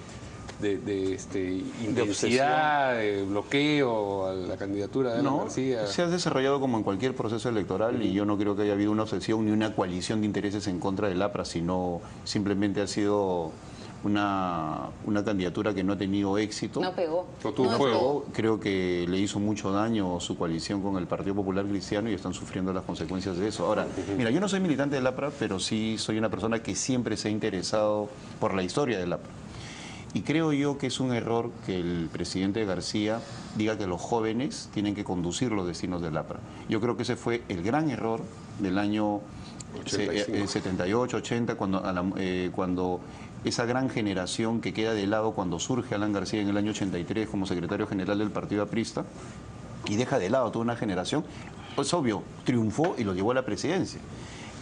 de intensidad, de bloqueo a la candidatura de Alan García? Se ha desarrollado como en cualquier proceso electoral y yo no creo que haya habido una obsesión ni una coalición de intereses en contra del APRA, sino simplemente ha sido una candidatura que no ha tenido éxito. No pegó. No tuvo fuego. Creo que le hizo mucho daño su coalición con el Partido Popular Cristiano y están sufriendo las consecuencias de eso. Ahora, mira, yo no soy militante del APRA, pero sí soy una persona que siempre se ha interesado por la historia del APRA. Y creo yo que es un error que el presidente García diga que los jóvenes tienen que conducir los destinos del APRA. Yo creo que ese fue el gran error del año 78, 80, cuando esa gran generación que queda de lado cuando surge Alan García en el año 83 como secretario general del Partido Aprista y deja de lado toda una generación, pues obvio, triunfó y lo llevó a la presidencia,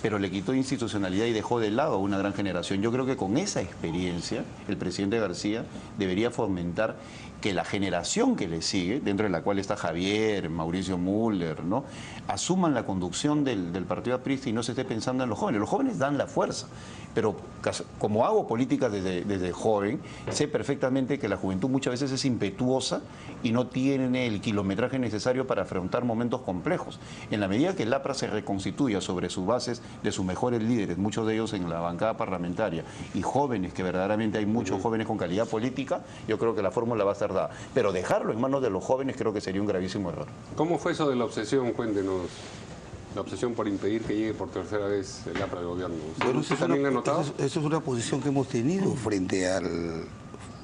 pero le quitó institucionalidad y dejó de lado a una gran generación. Yo creo que con esa experiencia el presidente García debería fomentar que la generación que le sigue, dentro de la cual está Javier, Mauricio Müller, ¿no?, asuman la conducción del Partido Aprista y no se esté pensando en los jóvenes. Los jóvenes dan la fuerza, pero como hago política desde joven, sé perfectamente que la juventud muchas veces es impetuosa y no tiene el kilometraje necesario para afrontar momentos complejos. En la medida que el APRA se reconstituya sobre sus bases de sus mejores líderes, muchos de ellos en la bancada parlamentaria, y jóvenes, que verdaderamente hay muchos jóvenes con calidad política, yo creo que la fórmula va a estar dada. Pero dejarlo en manos de los jóvenes creo que sería un gravísimo error. ¿Cómo fue eso de la obsesión? Cuéntenos. La obsesión por impedir que llegue por tercera vez el APRA al gobierno. Bueno, ¿Usted también ha notado? Eso es una posición que hemos tenido frente al...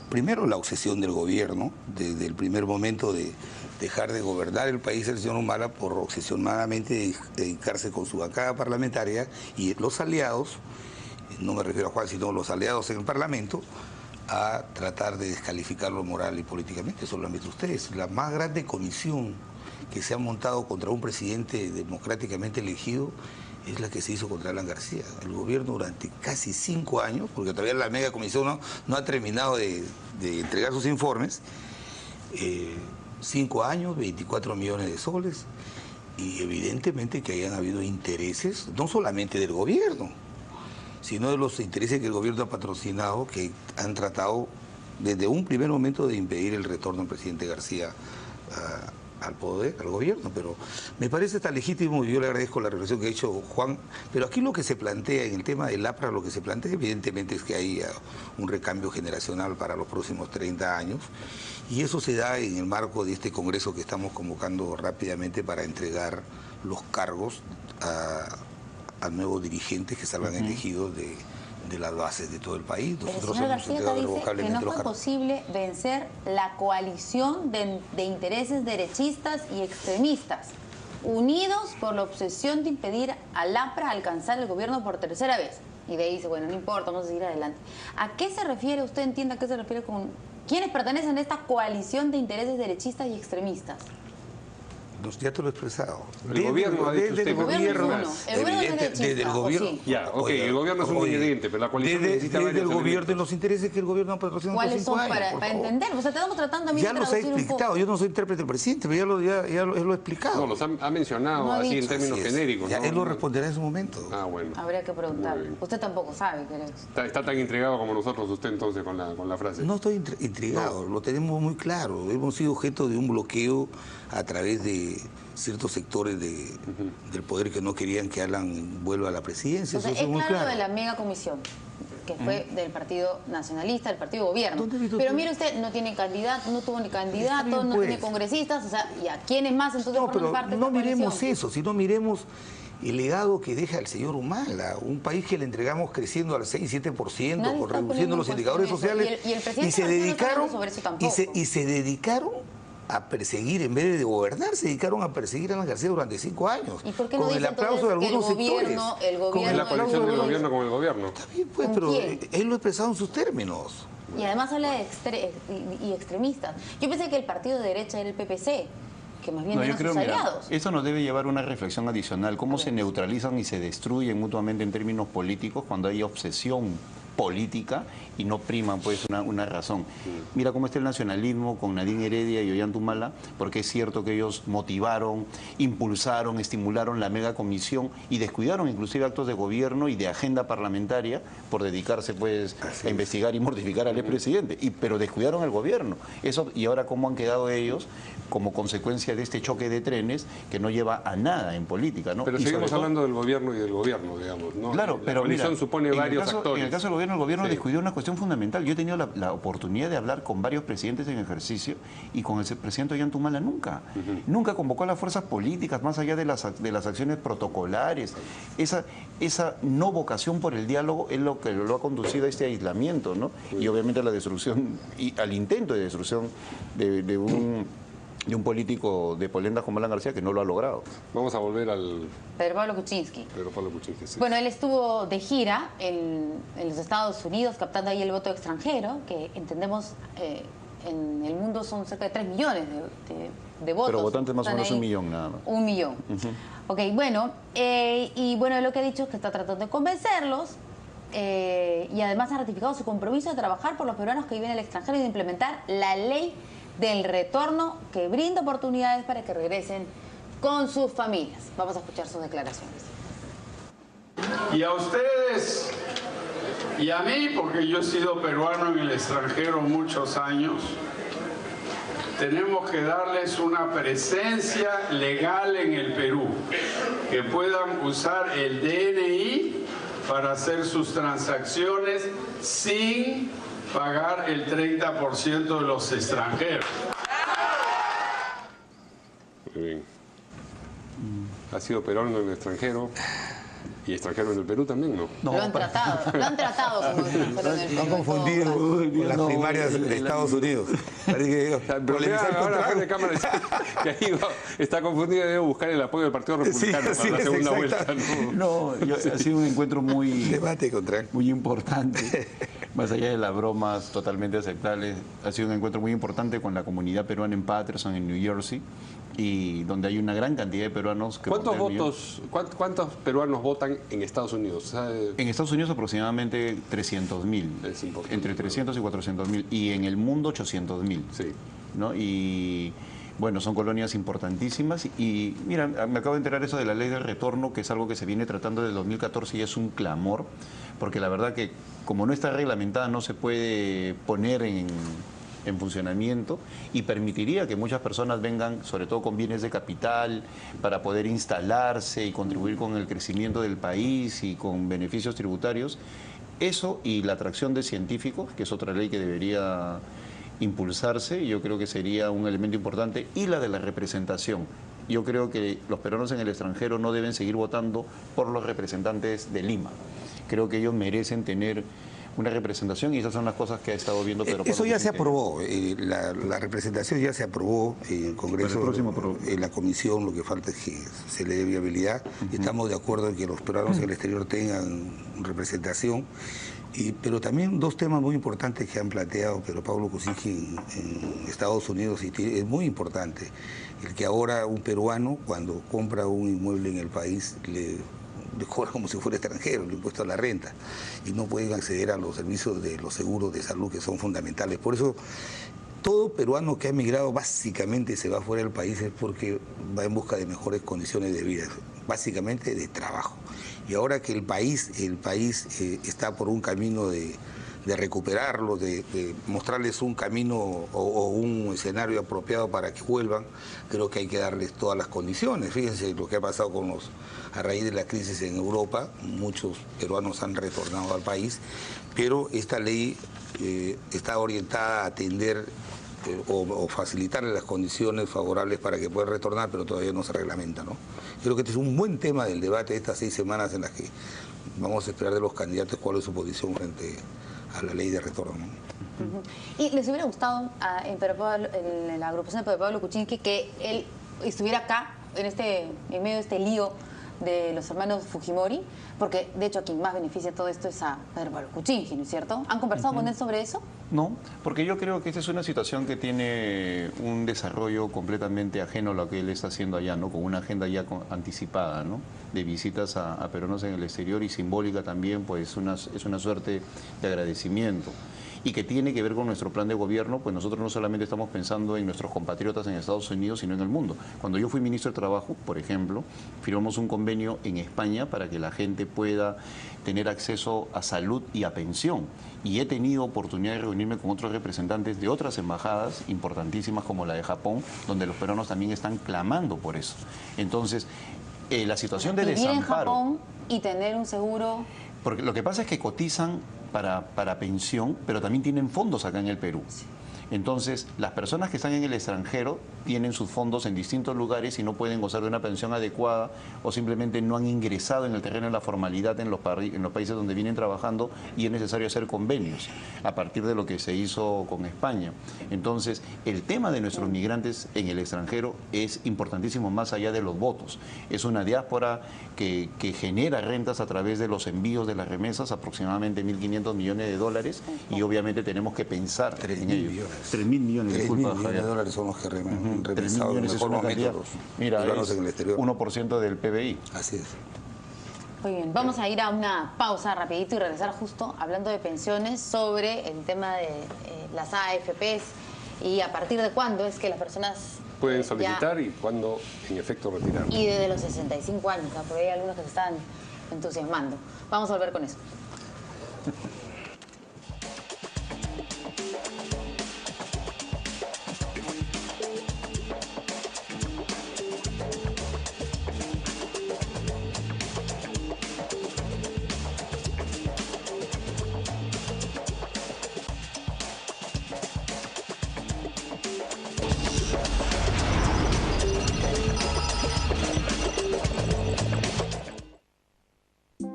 Primero, la obsesión del gobierno, desde el primer momento de dejar de gobernar el país del señor Humala por obsesionadamente dedicarse con su bancada parlamentaria y los aliados, no me refiero a Juan, sino los aliados en el Parlamento, a tratar de descalificarlo moral y políticamente. Eso lo han visto ustedes. La más grande comisión que se ha montado contra un presidente democráticamente elegido es la que se hizo contra Alan García. El gobierno durante casi 5 años, porque todavía la mega comisión no ha terminado de entregar sus informes, 5 años, 24 millones de soles, y evidentemente que hayan habido intereses, no solamente del gobierno, sino de los intereses que el gobierno ha patrocinado, que han tratado desde un primer momento de impedir el retorno del presidente García al poder, al gobierno. Pero me parece tan legítimo, y yo le agradezco la reflexión que ha hecho Juan, pero aquí lo que se plantea en el tema del APRA, lo que se plantea evidentemente es que hay un recambio generacional para los próximos 30 años, y eso se da en el marco de este congreso que estamos convocando rápidamente para entregar los cargos a nuevos dirigentes que salgan elegidos de las bases de todo el país. Nosotros el señor García dice que no fue posible vencer la coalición de intereses derechistas y extremistas, unidos por la obsesión de impedir al APRA alcanzar el gobierno por tercera vez. Y de ahí dice, bueno, no importa, vamos a seguir adelante. ¿A qué se refiere, usted entiende a qué se refiere con quiénes pertenecen a esta coalición de intereses derechistas y extremistas? Ya te lo he expresado. El gobierno ha dicho usted. El gobierno desde el gobierno. Sí. Ya, ok, el gobierno es un ingrediente, pero la coalición necesita desde el varios gobierno, elementos. de los intereses que el gobierno ha patrocinado por 5 años. ¿Cuáles son para entender? O sea, estamos tratando a mí ya de los he traducir un explicado, poco. yo no soy intérprete del presidente, pero ya lo he explicado. No, los ha mencionado No ha así dicho. en términos Así es. genéricos. Ya ¿no? él lo responderá en su momento. Ah, bueno. Habría que preguntar. Muy bien. Usted tampoco sabe, creo. Está tan intrigado como nosotros usted entonces con la frase. No estoy intrigado, lo tenemos muy claro. Hemos sido objeto de un bloqueo a través de ciertos sectores del poder que no querían que Alan vuelva a la presidencia. O sea, Eso es muy claro claro. de la mega comisión, que fue del Partido Nacionalista, del Partido Gobierno. ¿Dónde has visto Pero tú? mire usted, no tiene candidato, no tuvo ni candidato, Está bien, no pues. tiene congresistas, o sea, ¿y a quiénes más entonces No, forman pero parte de no esta miremos coalición? eso, sino miremos el legado que deja el señor Humala, un país que le entregamos creciendo al 6-7%, Nadie por está reduciendo los poniendo indicadores en cuestión eso. sociales, Y el presidente se García no está dedicaron hablando sobre eso tampoco. y se dedicaron a perseguir, en vez de gobernar, se dedicaron a perseguir a Alan García durante 5 años. ¿Y por qué no con dice el aplauso de entonces que algunos sectores. el Con gobierno Es la coalición del gobierno con el gobierno. Está bien, pues, ¿Con pero quién? él lo ha expresado en sus términos. Y además habla de y extremistas. Yo pensé que el partido de derecha era el PPC, que más bien No, yo eran creo, sus mira, aliados. eso nos debe llevar a una reflexión adicional, cómo se neutralizan y se destruyen mutuamente en términos políticos cuando hay obsesión política y no priman pues una razón. Mira cómo está el nacionalismo con Nadine Heredia y Ollanta Humala, porque es cierto que ellos motivaron, impulsaron, estimularon la mega comisión y descuidaron inclusive actos de gobierno y de agenda parlamentaria por dedicarse pues a investigar y mortificar al expresidente, pero descuidaron el gobierno. Eso, y ahora cómo han quedado ellos como consecuencia de este choque de trenes que no lleva a nada en política, ¿no? Pero Y seguimos sobre todo- hablando del gobierno y del gobierno, digamos, ¿no? Claro, pero la coalición mira, supone varios actores. En el caso del gobierno, el gobierno Sí. descuidó una cuestión fundamental. Yo he tenido la oportunidad de hablar con varios presidentes en ejercicio y con el presidente Ollanta Humala nunca. Nunca convocó a las fuerzas políticas, más allá de las acciones protocolares. Esa no vocación por el diálogo es lo que lo ha conducido a este aislamiento, ¿no? Y obviamente a la destrucción, y al intento de destrucción de un político de polenda como Alan García que no lo ha logrado. Vamos a volver al Pedro Pablo Kuczynski. Pedro Pablo Kuczynski. Sí. Bueno, él estuvo de gira en los Estados Unidos captando ahí el voto extranjero, que entendemos en el mundo son cerca de 3 millones de votos. Pero votantes más o Están menos ahí 1 millón nada más. 1 millón. Ok, bueno, y bueno, lo que ha dicho es que está tratando de convencerlos y además ha ratificado su compromiso de trabajar por los peruanos que viven en el extranjero y de implementar la ley del retorno que brinda oportunidades para que regresen con sus familias. Vamos a escuchar sus declaraciones. Y a ustedes y a mí, porque yo he sido peruano en el extranjero muchos años, tenemos que darles una presencia legal en el Perú, que puedan usar el DNI para hacer sus transacciones sin pagar el 30% de los extranjeros. Muy bien. Ha sido peruano en el extranjero y extranjero en el Perú también, ¿no? Lo han tratado como extranjero en el Lo han Perú. confundido con las primarias de Estados Unidos. Parece que polemizar Ahora contra fuera de cámara dice que ahí está confundido y debe buscar el apoyo del Partido Republicano Sí, para la sí, segunda vuelta. exactamente. ¿no? Ha sido un encuentro Debate contra él. muy importante, más allá de las bromas totalmente aceptables, ha sido un encuentro muy importante con la comunidad peruana en Paterson, en New Jersey, y donde hay una gran cantidad de peruanos que ¿Cuántos peruanos votan en Estados Unidos? En Estados Unidos aproximadamente 300.000, entre 300 y 400.000, y en el mundo 800.000. Sí. ¿No? Y bueno, son colonias importantísimas y mira, me acabo de enterar eso de la ley de retorno, que es algo que se viene tratando desde el 2014 y es un clamor, porque la verdad que como no está reglamentada no se puede poner en funcionamiento y permitiría que muchas personas vengan, sobre todo con bienes de capital, para poder instalarse y contribuir con el crecimiento del país y con beneficios tributarios. Eso y la atracción de científicos, que es otra ley que debería impulsarse, yo creo que sería un elemento importante, y la de la representación. Yo creo que los peruanos en el extranjero no deben seguir votando por los representantes de Lima. Creo que ellos merecen tener una representación y esas son las cosas que ha estado viendo Pedro Pablo. Eso ya se aprobó, la representación ya se aprobó en el Congreso, en la comisión, lo que falta es que se le dé viabilidad. Estamos de acuerdo en que los peruanos en el exterior tengan representación, pero también dos temas muy importantes que han planteado Pedro Pablo Kuczynski en Estados Unidos, y es muy importante, el que ahora un peruano cuando compra un inmueble en el país le cobra como si fuera extranjero el impuesto a la renta y no pueden acceder a los servicios de los seguros de salud que son fundamentales. Por eso todo peruano que ha emigrado básicamente se va fuera del país es porque va en busca de mejores condiciones de vida, básicamente de trabajo. Y ahora que el país está por un camino de recuperarlo, de mostrarles un camino o un escenario apropiado para que vuelvan, creo que hay que darles todas las condiciones. Fíjense lo que ha pasado a raíz de la crisis en Europa, muchos peruanos han retornado al país, pero esta ley está orientada a atender o facilitarle las condiciones favorables para que puedan retornar, pero todavía no se reglamenta, ¿no? Creo que este es un buen tema del debate de estas 6 semanas en las que vamos a esperar de los candidatos cuál es su posición frente a la ley de retorno, ¿no? ¿Y les hubiera gustado en la agrupación de Pedro Pablo Kuczynski que él estuviera acá, en medio de este lío de los hermanos Fujimori? Porque, de hecho, a quien más beneficia todo esto es a Pedro Pablo Kuczynski, ¿no es cierto? ¿Han conversado con él sobre eso? No, porque yo creo que esta es una situación que tiene un desarrollo completamente ajeno a lo que él está haciendo allá, ¿no? Con una agenda ya anticipada, ¿no? De visitas a peruanos en el exterior y simbólica también, pues es una suerte de agradecimiento. Y que tiene que ver con nuestro plan de gobierno, pues nosotros no solamente estamos pensando en nuestros compatriotas en Estados Unidos, sino en el mundo. Cuando yo fui ministro de Trabajo, por ejemplo, firmamos un convenio en España para que la gente pueda tener acceso a salud y a pensión. Y he tenido oportunidad de reunirme con otros representantes de otras embajadas importantísimas como la de Japón, donde los peruanos también están clamando por eso. Entonces, la situación de desamparo... Vivir en Japón y tener un seguro... Porque lo que pasa es que cotizan para pensión, pero también tienen fondos acá en el Perú. Entonces, las personas que están en el extranjero tienen sus fondos en distintos lugares y no pueden gozar de una pensión adecuada o simplemente no han ingresado en el terreno de la formalidad en los países donde vienen trabajando y es necesario hacer convenios a partir de lo que se hizo con España. Entonces, el tema de nuestros migrantes en el extranjero es importantísimo más allá de los votos. Es una diáspora que genera rentas a través de los envíos de las remesas, aproximadamente 1.500 millones de dólares, y obviamente tenemos que pensar en ello. 3.000 millones, disculpa, 3.000 millones de dólares son los que represados en el mejor momento mira, es en el exterior. 1% del PBI. Así es. Muy bien, vamos a ir a una pausa rapidito y regresar justo hablando de pensiones sobre el tema de las AFPs y a partir de cuándo es que las personas pueden solicitar y cuándo en efecto retirar. Y desde los 65 años, ¿no? Porque hay algunos que se están entusiasmando. Vamos a volver con eso.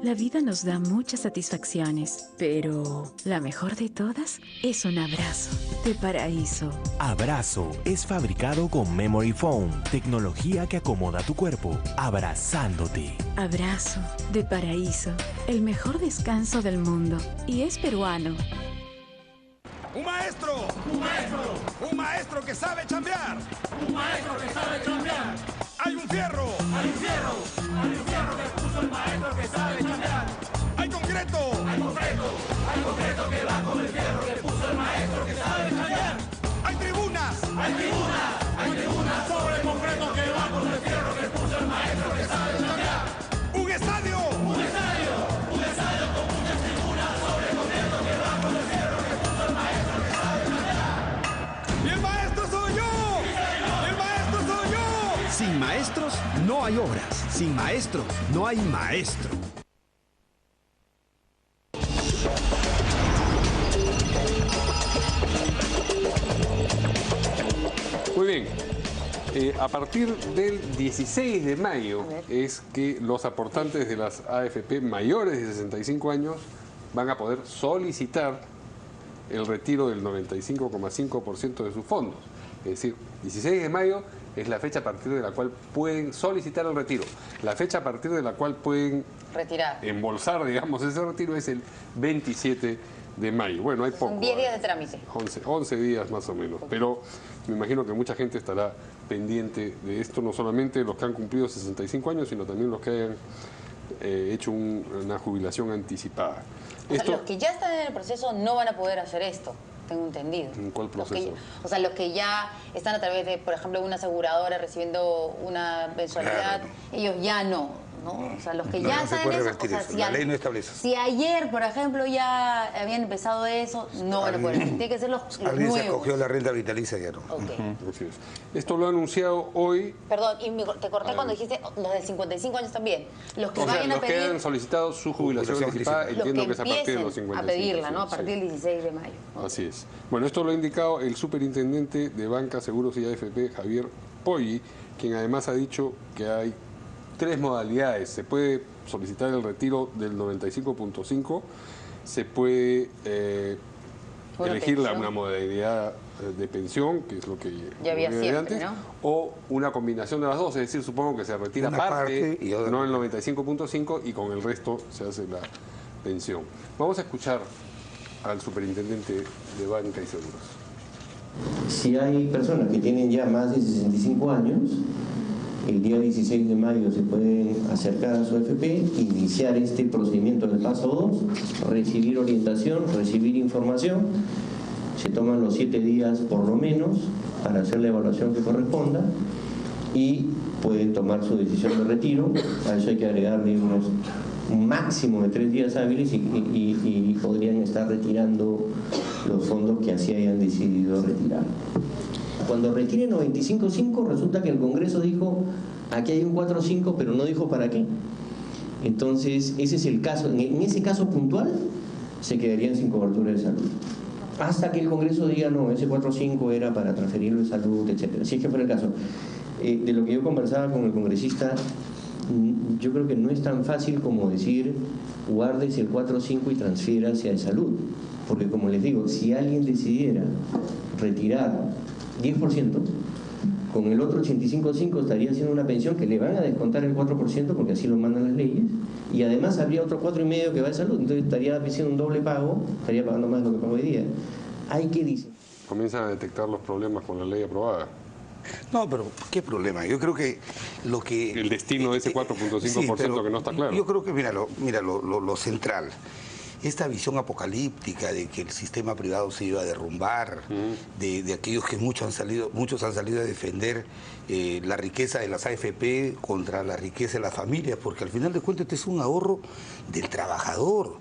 La vida nos da muchas satisfacciones, pero la mejor de todas es un abrazo de paraíso. Abrazo es fabricado con Memory Foam, tecnología que acomoda tu cuerpo, abrazándote. Abrazo de paraíso, el mejor descanso del mundo, y es peruano. Un maestro. Un maestro. Un maestro que sabe chambear. Un maestro que sabe chambear. Hay un fierro. Hay un fierro. Hay un fierro que puso el maestro que sabe chambear. Hay concreto. Hay concreto. Hay concreto que va con el fierro que puso el maestro que sabe chambear. Hay tribunas. Hay tribunas. Hay tribunas sobre el concreto que va con el fierro que puso el maestro que sabe chambear. Un estadio. Un estadio. Un estadio con muchas tribunas sobre el concreto que va con el fierro que puso el maestro que sabe chambear. Y el maestro soy yo. Y el maestro soy yo. Sin maestros no hay obras. Sin maestros no hay maestro. Muy bien. A partir del 16 de mayo es que los aportantes de las AFP mayores de 65 años van a poder solicitar el retiro del 95,5% de sus fondos. Es decir, 16 de mayo es la fecha a partir de la cual pueden solicitar el retiro. La fecha a partir de la cual pueden retirar, embolsar, digamos, ese retiro es el 27 de mayo. Bueno, hay poco. Son 10 días de trámite. 11 días más o menos. Pero me imagino que mucha gente estará pendiente de esto, no solamente los que han cumplido 65 años, sino también los que hayan hecho una jubilación anticipada. O sea, los que ya están en el proceso no van a poder hacer esto, tengo entendido. ¿En cuál proceso? Los que ya están a través de, por ejemplo, una aseguradora recibiendo una mensualidad, claro, ellos ya no. O sea, los que ya están en eso, o sea, la ley no establece. Si ayer, por ejemplo, ya habían empezado eso, no van a poder. Tiene que ser los alguien nuevos. se acogió la renta vitalicia, ya no. Okay. Así es. Esto lo ha anunciado hoy. Perdón, y te corté cuando dijiste los de 55 años también. Los que vayan a pedir. Los que han solicitado su jubilación anticipada, entiendo que es a partir de los 55. A pedirla, ¿no? A partir del 16 de mayo. Así es. Bueno, esto lo ha indicado el superintendente de Banca, Seguros y AFP, Javier Poggi, quien además ha dicho que hay 3 modalidades. Se puede solicitar el retiro del 95.5, se puede elegir una modalidad de pensión, que es lo que ya había siempre, antes, ¿no? O una combinación de las dos, es decir, supongo que se retira parte y no el 95.5 y con el resto se hace la pensión. Vamos a escuchar al superintendente de Banca y Seguros. Si hay personas que tienen ya más de 65 años, el día 16 de mayo se pueden acercar a su AFP, iniciar este procedimiento del paso 2, recibir orientación, recibir información. Se toman los 7 días por lo menos para hacer la evaluación que corresponda y pueden tomar su decisión de retiro. A eso hay que agregarle un máximo de 3 días hábiles y podrían estar retirando los fondos que así hayan decidido retirar. Cuando retire 95.5 resulta que el Congreso dijo aquí hay un 4.5 pero no dijo para qué. Entonces ese es el caso, en ese caso puntual se quedarían sin cobertura de salud. Hasta que el Congreso diga no, ese 4.5 era para transferirlo de salud, etcétera. Si es que fuera el caso. De lo que yo conversaba con el congresista, yo creo que no es tan fácil como decir guárdese el 4.5 y transfiérase a salud. Porque como les digo, si alguien decidiera retirar 10%, con el otro 85.5 estaría haciendo una pensión que le van a descontar el 4% porque así lo mandan las leyes, y además habría otro 4.5 que va de salud, entonces estaría haciendo un doble pago, estaría pagando más de lo que pago hoy día. Hay que decir. Comienzan a detectar los problemas con la ley aprobada. No, pero ¿qué problema? Yo creo que lo que... El destino de ese 4.5% que no está claro. Yo creo que, mira lo central. Esta visión apocalíptica de que el sistema privado se iba a derrumbar, de aquellos que muchos han salido a defender la riqueza de las AFP contra la riqueza de las familias, porque al final de cuentas este es un ahorro del trabajador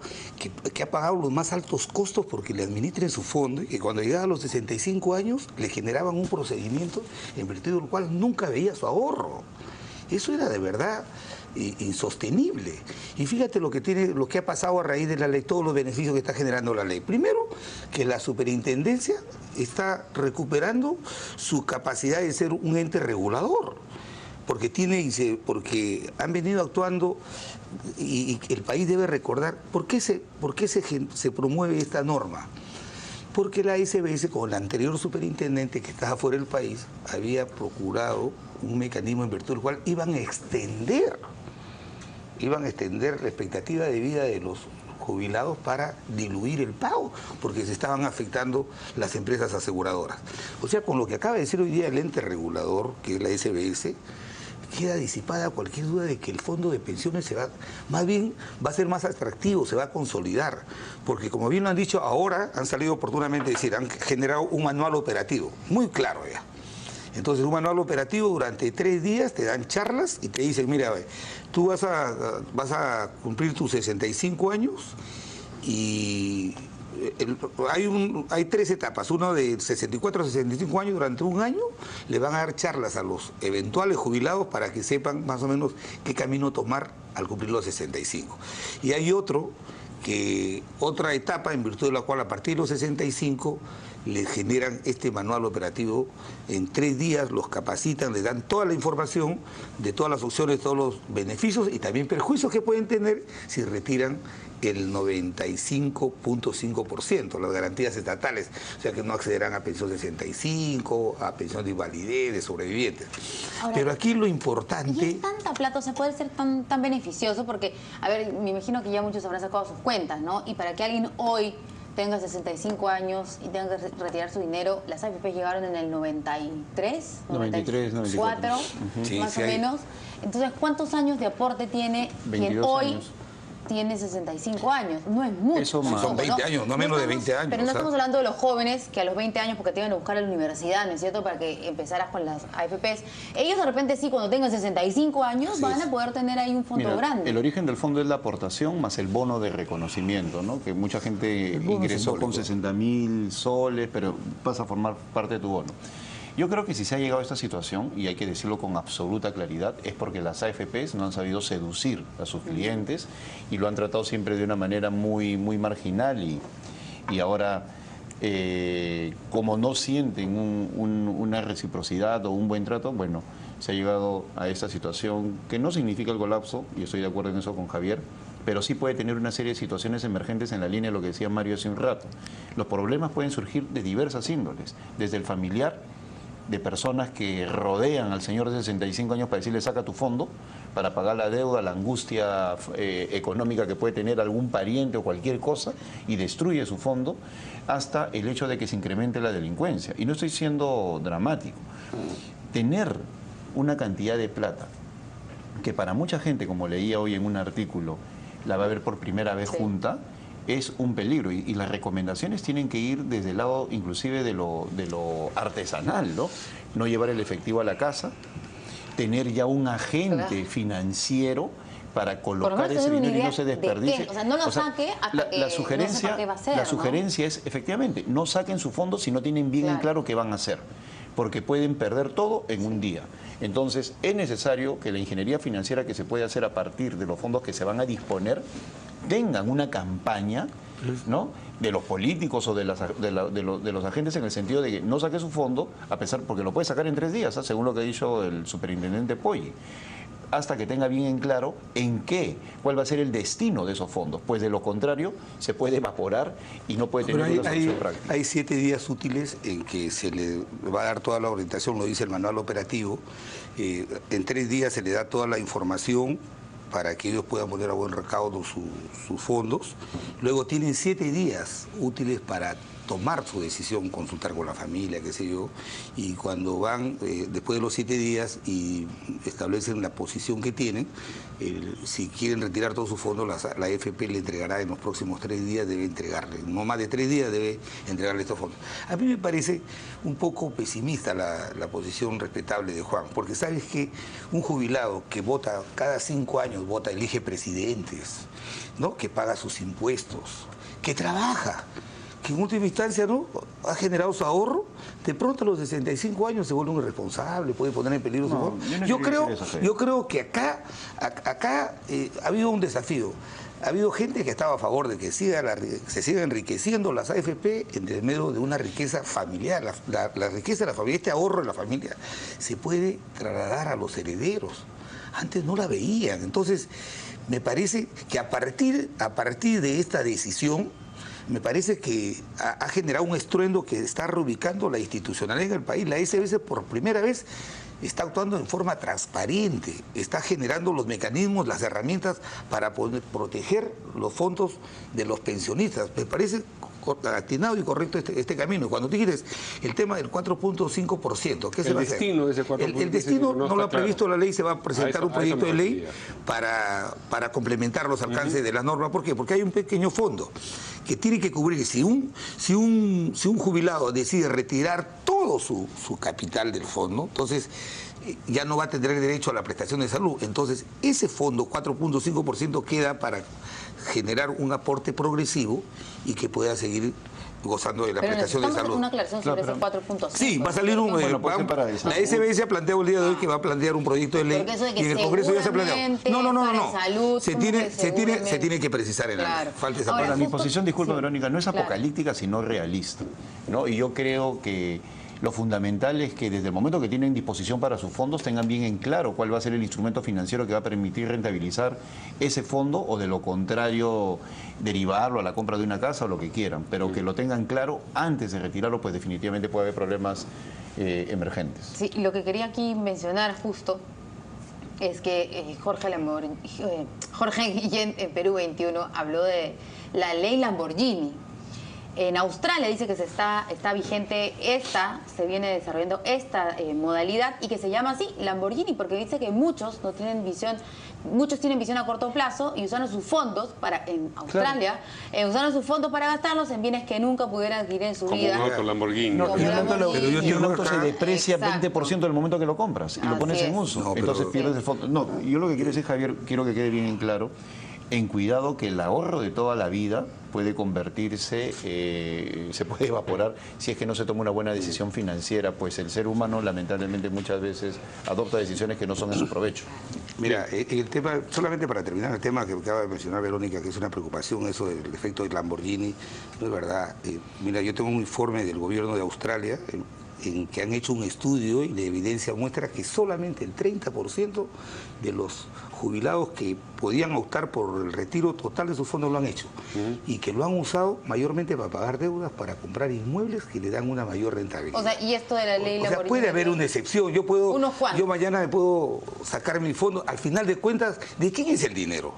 que ha pagado los más altos costos porque le administren su fondo y que cuando llegaba a los 65 años le generaban un procedimiento en virtud del cual nunca veía su ahorro. Eso era de verdad insostenible. Y fíjate lo que ha pasado a raíz de la ley, todos los beneficios que está generando la ley. Primero, que la superintendencia está recuperando su capacidad de ser un ente regulador, porque han venido actuando y el país debe recordar por qué se promueve esta norma. Porque la SBS, con la anterior superintendente que estaba fuera del país, había procurado un mecanismo en virtud del cual iban a extender la expectativa de vida de los jubilados para diluir el pago, porque se estaban afectando las empresas aseguradoras. O sea, con lo que acaba de decir hoy día el ente regulador, que es la SBS, queda disipada cualquier duda de que el fondo de pensiones más bien va a ser más atractivo, se va a consolidar, porque como bien lo han dicho, ahora han salido oportunamente a decir, han generado un manual operativo, muy claro ya. Entonces, un manual operativo durante 3 días, te dan charlas y te dicen, mira, tú vas a cumplir tus 65 años y hay 3 etapas. Uno de 64 a 65 años, durante un año, le van a dar charlas a los eventuales jubilados para que sepan más o menos qué camino tomar al cumplir los 65. Y hay otra etapa en virtud de la cual a partir de los 65 les generan este manual operativo. En 3 días los capacitan, les dan toda la información de todas las opciones, todos los beneficios y también perjuicios que pueden tener si retiran el 95.5%, las garantías estatales, o sea que no accederán a pensión de 65, a pensión de invalidez, de sobrevivientes. Ahora, pero aquí lo importante... ¿Y es tanta plata? O sea, puede ser tan beneficioso porque, a ver, me imagino que ya muchos habrán sacado sus cuentas, ¿no? Y para que alguien hoy tenga 65 años y tenga que retirar su dinero, las AFP llegaron en el 93, 94, más o menos. Entonces, ¿cuántos años de aporte tiene quien hoy tiene 65 años? No es mucho. Eso más. Son 20 años, no menos de 20 años. Pero no estamos hablando de los jóvenes que a los 20 años, porque te iban a buscar a la universidad, ¿no es cierto?, para que empezaras con las AFPs. Ellos de repente sí, cuando tengan 65 años, van a poder tener ahí un fondo grande. El origen del fondo es la aportación más el bono de reconocimiento, ¿no? Que mucha gente ingresó con 60.000 soles, pero pasa a formar parte de tu bono. Yo creo que si se ha llegado a esta situación, y hay que decirlo con absoluta claridad, es porque las AFPs no han sabido seducir a sus clientes y lo han tratado siempre de una manera muy marginal y ahora, como no sienten una reciprocidad o un buen trato, bueno, se ha llegado a esta situación que no significa el colapso, y estoy de acuerdo en eso con Javier, pero sí puede tener una serie de situaciones emergentes en la línea de lo que decía Mario hace un rato. Los problemas pueden surgir de diversas índoles, desde el familiar, de personas que rodean al señor de 65 años para decirle saca tu fondo, para pagar la deuda, la angustia económica que puede tener algún pariente o cualquier cosa y destruye su fondo, hasta el hecho de que se incremente la delincuencia. Y no estoy siendo dramático. Tener una cantidad de plata que para mucha gente, como leía hoy en un artículo, la va a ver por primera vez junta, es un peligro y las recomendaciones tienen que ir desde el lado inclusive de lo artesanal, ¿no? No llevar el efectivo a la casa, tener ya un agente financiero para colocar ese dinero y no se desperdicie. O sea, no lo saque hasta que no sepa qué va a hacer. La sugerencia es, efectivamente, no saquen su fondo si no tienen bien en claro qué van a hacer, porque pueden perder todo en un día. Entonces, es necesario que la ingeniería financiera que se puede hacer a partir de los fondos que se van a disponer tengan una campaña, ¿no?, de los políticos o de los agentes, en el sentido de que no saque su fondo, a pesar, porque lo puede sacar en 3 días, según lo que ha dicho el superintendente Poggi, hasta que tenga bien en claro cuál va a ser el destino de esos fondos, pues de lo contrario se puede evaporar y no puede tener una solución práctica. Hay 7 días útiles en que se le va a dar toda la orientación, lo dice el manual operativo. En 3 días se le da toda la información para que ellos puedan poner a buen recaudo sus fondos. Luego tienen 7 días útiles para tomar su decisión, consultar con la familia, qué sé yo, y cuando van, después de los 7 días y establecen la posición que tienen, si quieren retirar todos sus fondos, la AFP le entregará en los próximos 3 días, debe entregarle, no más de 3 días debe entregarle estos fondos. A mí me parece un poco pesimista la posición respetable de Juan, porque sabes que un jubilado que vota cada 5 años, elige presidentes, ¿no?, que paga sus impuestos, que trabaja, que en última instancia, ¿no?, ha generado su ahorro, de pronto a los 65 años se vuelve un irresponsable, puede poner en peligro su ahorro. Yo creo que acá ha habido un desafío. Ha habido gente que estaba a favor de que se siga enriqueciendo las AFP en medio de una riqueza familiar. La riqueza de la familia, este ahorro de la familia, se puede trasladar a los herederos. Antes no la veían. Entonces, me parece que a partir de esta decisión, me parece que ha generado un estruendo que está reubicando la institucionalidad en el país. La SBS por primera vez está actuando en forma transparente, está generando los mecanismos, las herramientas para poder proteger los fondos de los pensionistas. Me parece atinado y correcto este camino. Cuando tú dices el tema del 4.5%, ¿qué se va a hacer? El destino de ese 4.5% el destino no lo ha previsto la ley, se va a presentar un proyecto de ley para complementar los alcances de la norma. ¿Por qué? Porque hay un pequeño fondo que tiene que cubrir, si un jubilado decide retirar todo su capital del fondo, entonces ya no va a tener derecho a la prestación de salud. Entonces, ese fondo, 4.5%, queda para generar un aporte progresivo y que pueda seguir gozando de la prestación de salud. Una aclaración sobre ese 4.5. Sí, va a salir un... la SBS ha planteado el día de hoy que va a plantear un proyecto de ley y en el Congreso ya se ha planteado. No. Salud, se tiene que precisar en la ley. Falta esa parte. Mi posición, disculpa, Verónica, no es apocalíptica, sino realista, ¿no? Y yo creo que lo fundamental es que desde el momento que tienen disposición para sus fondos tengan bien en claro cuál va a ser el instrumento financiero que va a permitir rentabilizar ese fondo o de lo contrario derivarlo a la compra de una casa o lo que quieran, pero que lo tengan claro antes de retirarlo, pues definitivamente puede haber problemas emergentes. Sí, lo que quería aquí mencionar justo es que Jorge Guillén en Perú 21 habló de la ley Lamborghini. En Australia dice que está vigente se viene desarrollando esta modalidad y que se llama así, Lamborghini, porque dice que muchos tienen visión a corto plazo y usaron sus fondos en Australia, usaron sus fondos para gastarlos en bienes que nunca pudieran adquirir en su vida. Como un auto Lamborghini. Y un auto se deprecia 20% del momento que lo compras y lo pones en uso. Entonces pierdes el fondo. No, yo lo que quiero decir, Javier, quiero que quede bien en claro, en cuidado que el ahorro de toda la vida puede convertirse, se puede evaporar si es que no se toma una buena decisión financiera, pues el ser humano lamentablemente muchas veces adopta decisiones que no son en su provecho. Mira, el tema, solamente para terminar el tema que acaba de mencionar Verónica, que es una preocupación eso del efecto de Lamborghini, no es verdad. Mira, yo tengo un informe del gobierno de Australia en que han hecho un estudio y la evidencia muestra que solamente el 30% de los jubilados que podían optar por el retiro total de sus fondos lo han hecho y que lo han usado mayormente para pagar deudas, para comprar inmuebles que le dan una mayor rentabilidad. O sea, y esto de la ley Lamborghini... O sea, puede haber una excepción. Yo mañana me puedo sacar mi fondo. Al final de cuentas, ¿de quién es el dinero?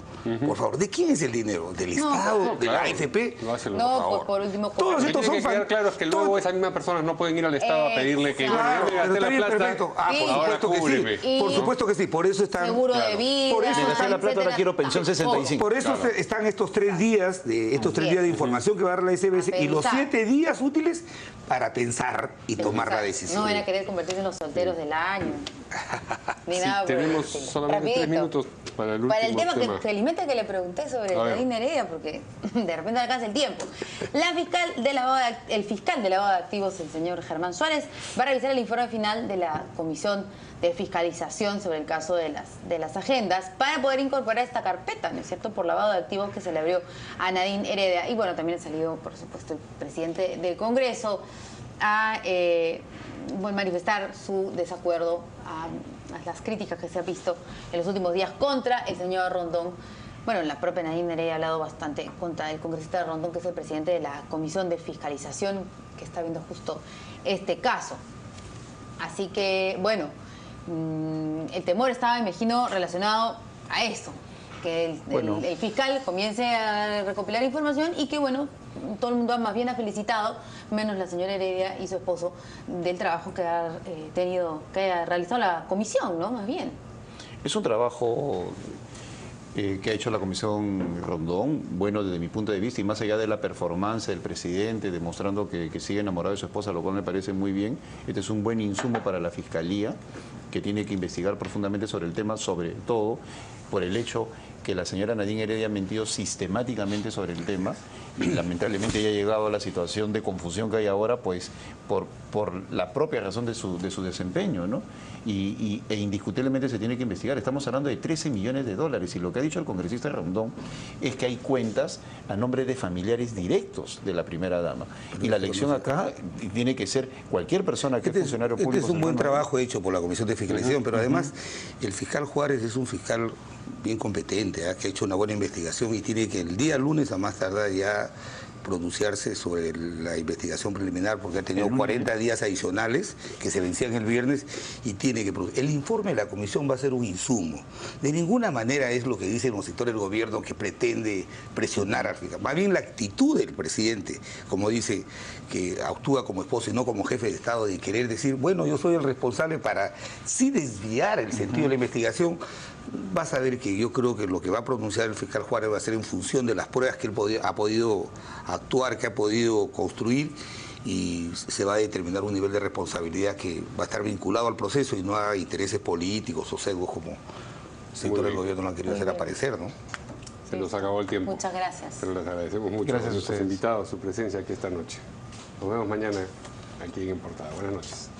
Por favor, ¿de quién es el dinero? ¿Del Estado? ¿De la AFP? No, por último... Todos estos son claro es que luego esas mismas personas no pueden ir al Estado a pedirle que... Claro, pero está bien, perfecto. Por supuesto que sí. Por supuesto que sí. Por eso están... Seguro de vida... Por eso está la plata, ahora quiero pensión 65. Por eso están estos 3 días de información que va a dar la SBS y los 7 días útiles para pensar y tomar la decisión. No van a querer convertirse en los solteros del año. Ni nada. Tenemos solamente 3 minutos para el último tema. Para el tema que felizmente que le pregunté sobre Nadine Heredia, porque de repente alcanza el tiempo. El fiscal de lavado de activos, el señor Germán Suárez, va a revisar el informe final de la Comisión de Fiscalización sobre el caso de las agendas para poder incorporar esta carpeta, ¿no es cierto?, por lavado de activos que se le abrió a Nadine Heredia. Y bueno, también ha salido, por supuesto, el presidente del Congreso a manifestar su desacuerdo a las críticas que se ha visto en los últimos días contra el señor Rondón. Bueno, la propia Nadine Heredia ha hablado bastante contra el congresista de Rondón, que es el presidente de la Comisión de Fiscalización, que está viendo justo este caso. Así que, bueno, el temor estaba, imagino, relacionado a eso, que el fiscal comience a recopilar información y que, bueno, todo el mundo más bien ha felicitado, menos la señora Heredia y su esposo, del trabajo que ha realizado la comisión, ¿no? Más bien. Es un trabajo que ha hecho la Comisión Rondón, bueno, desde mi punto de vista, y más allá de la performance del presidente, demostrando que sigue enamorado de su esposa, lo cual me parece muy bien. Este es un buen insumo para la Fiscalía, que tiene que investigar profundamente sobre el tema, sobre todo por el hecho que la señora Nadine Heredia ha mentido sistemáticamente sobre el tema y lamentablemente ya ha llegado a la situación de confusión que hay ahora, pues por la propia razón de su desempeño, ¿no? E indiscutiblemente se tiene que investigar. Estamos hablando de 13 millones de dólares y lo que ha dicho el congresista Rondón es que hay cuentas a nombre de familiares directos de la primera dama. Y la lección acá tiene que ser cualquier persona que es funcionario público. Este es un buen trabajo hecho por la Comisión de Fiscalización, pero además el fiscal Juárez es un fiscal bien competente, que ha hecho una buena investigación y tiene que el día lunes a más tardar ya pronunciarse sobre la investigación preliminar porque ha tenido 40 días adicionales que se vencían el viernes y tiene que producir. El informe de la comisión va a ser un insumo. De ninguna manera es lo que dicen los sectores del gobierno que pretende presionar a África. Más bien la actitud del presidente, como dice, que actúa como esposo y no como jefe de Estado, de querer decir, bueno, yo soy el responsable para sí desviar el sentido de la investigación. Vas a ver que yo creo que lo que va a pronunciar el fiscal Juárez va a ser en función de las pruebas que él ha podido actuar, que ha podido construir, y se va a determinar un nivel de responsabilidad que va a estar vinculado al proceso y no a intereses políticos o sesgos como sectores del gobierno lo han querido hacer aparecer, ¿no? Se nos acabó el tiempo. Muchas gracias. Pero les agradecemos mucho a nuestros invitados, su presencia aquí esta noche. Nos vemos mañana aquí en Portada. Buenas noches.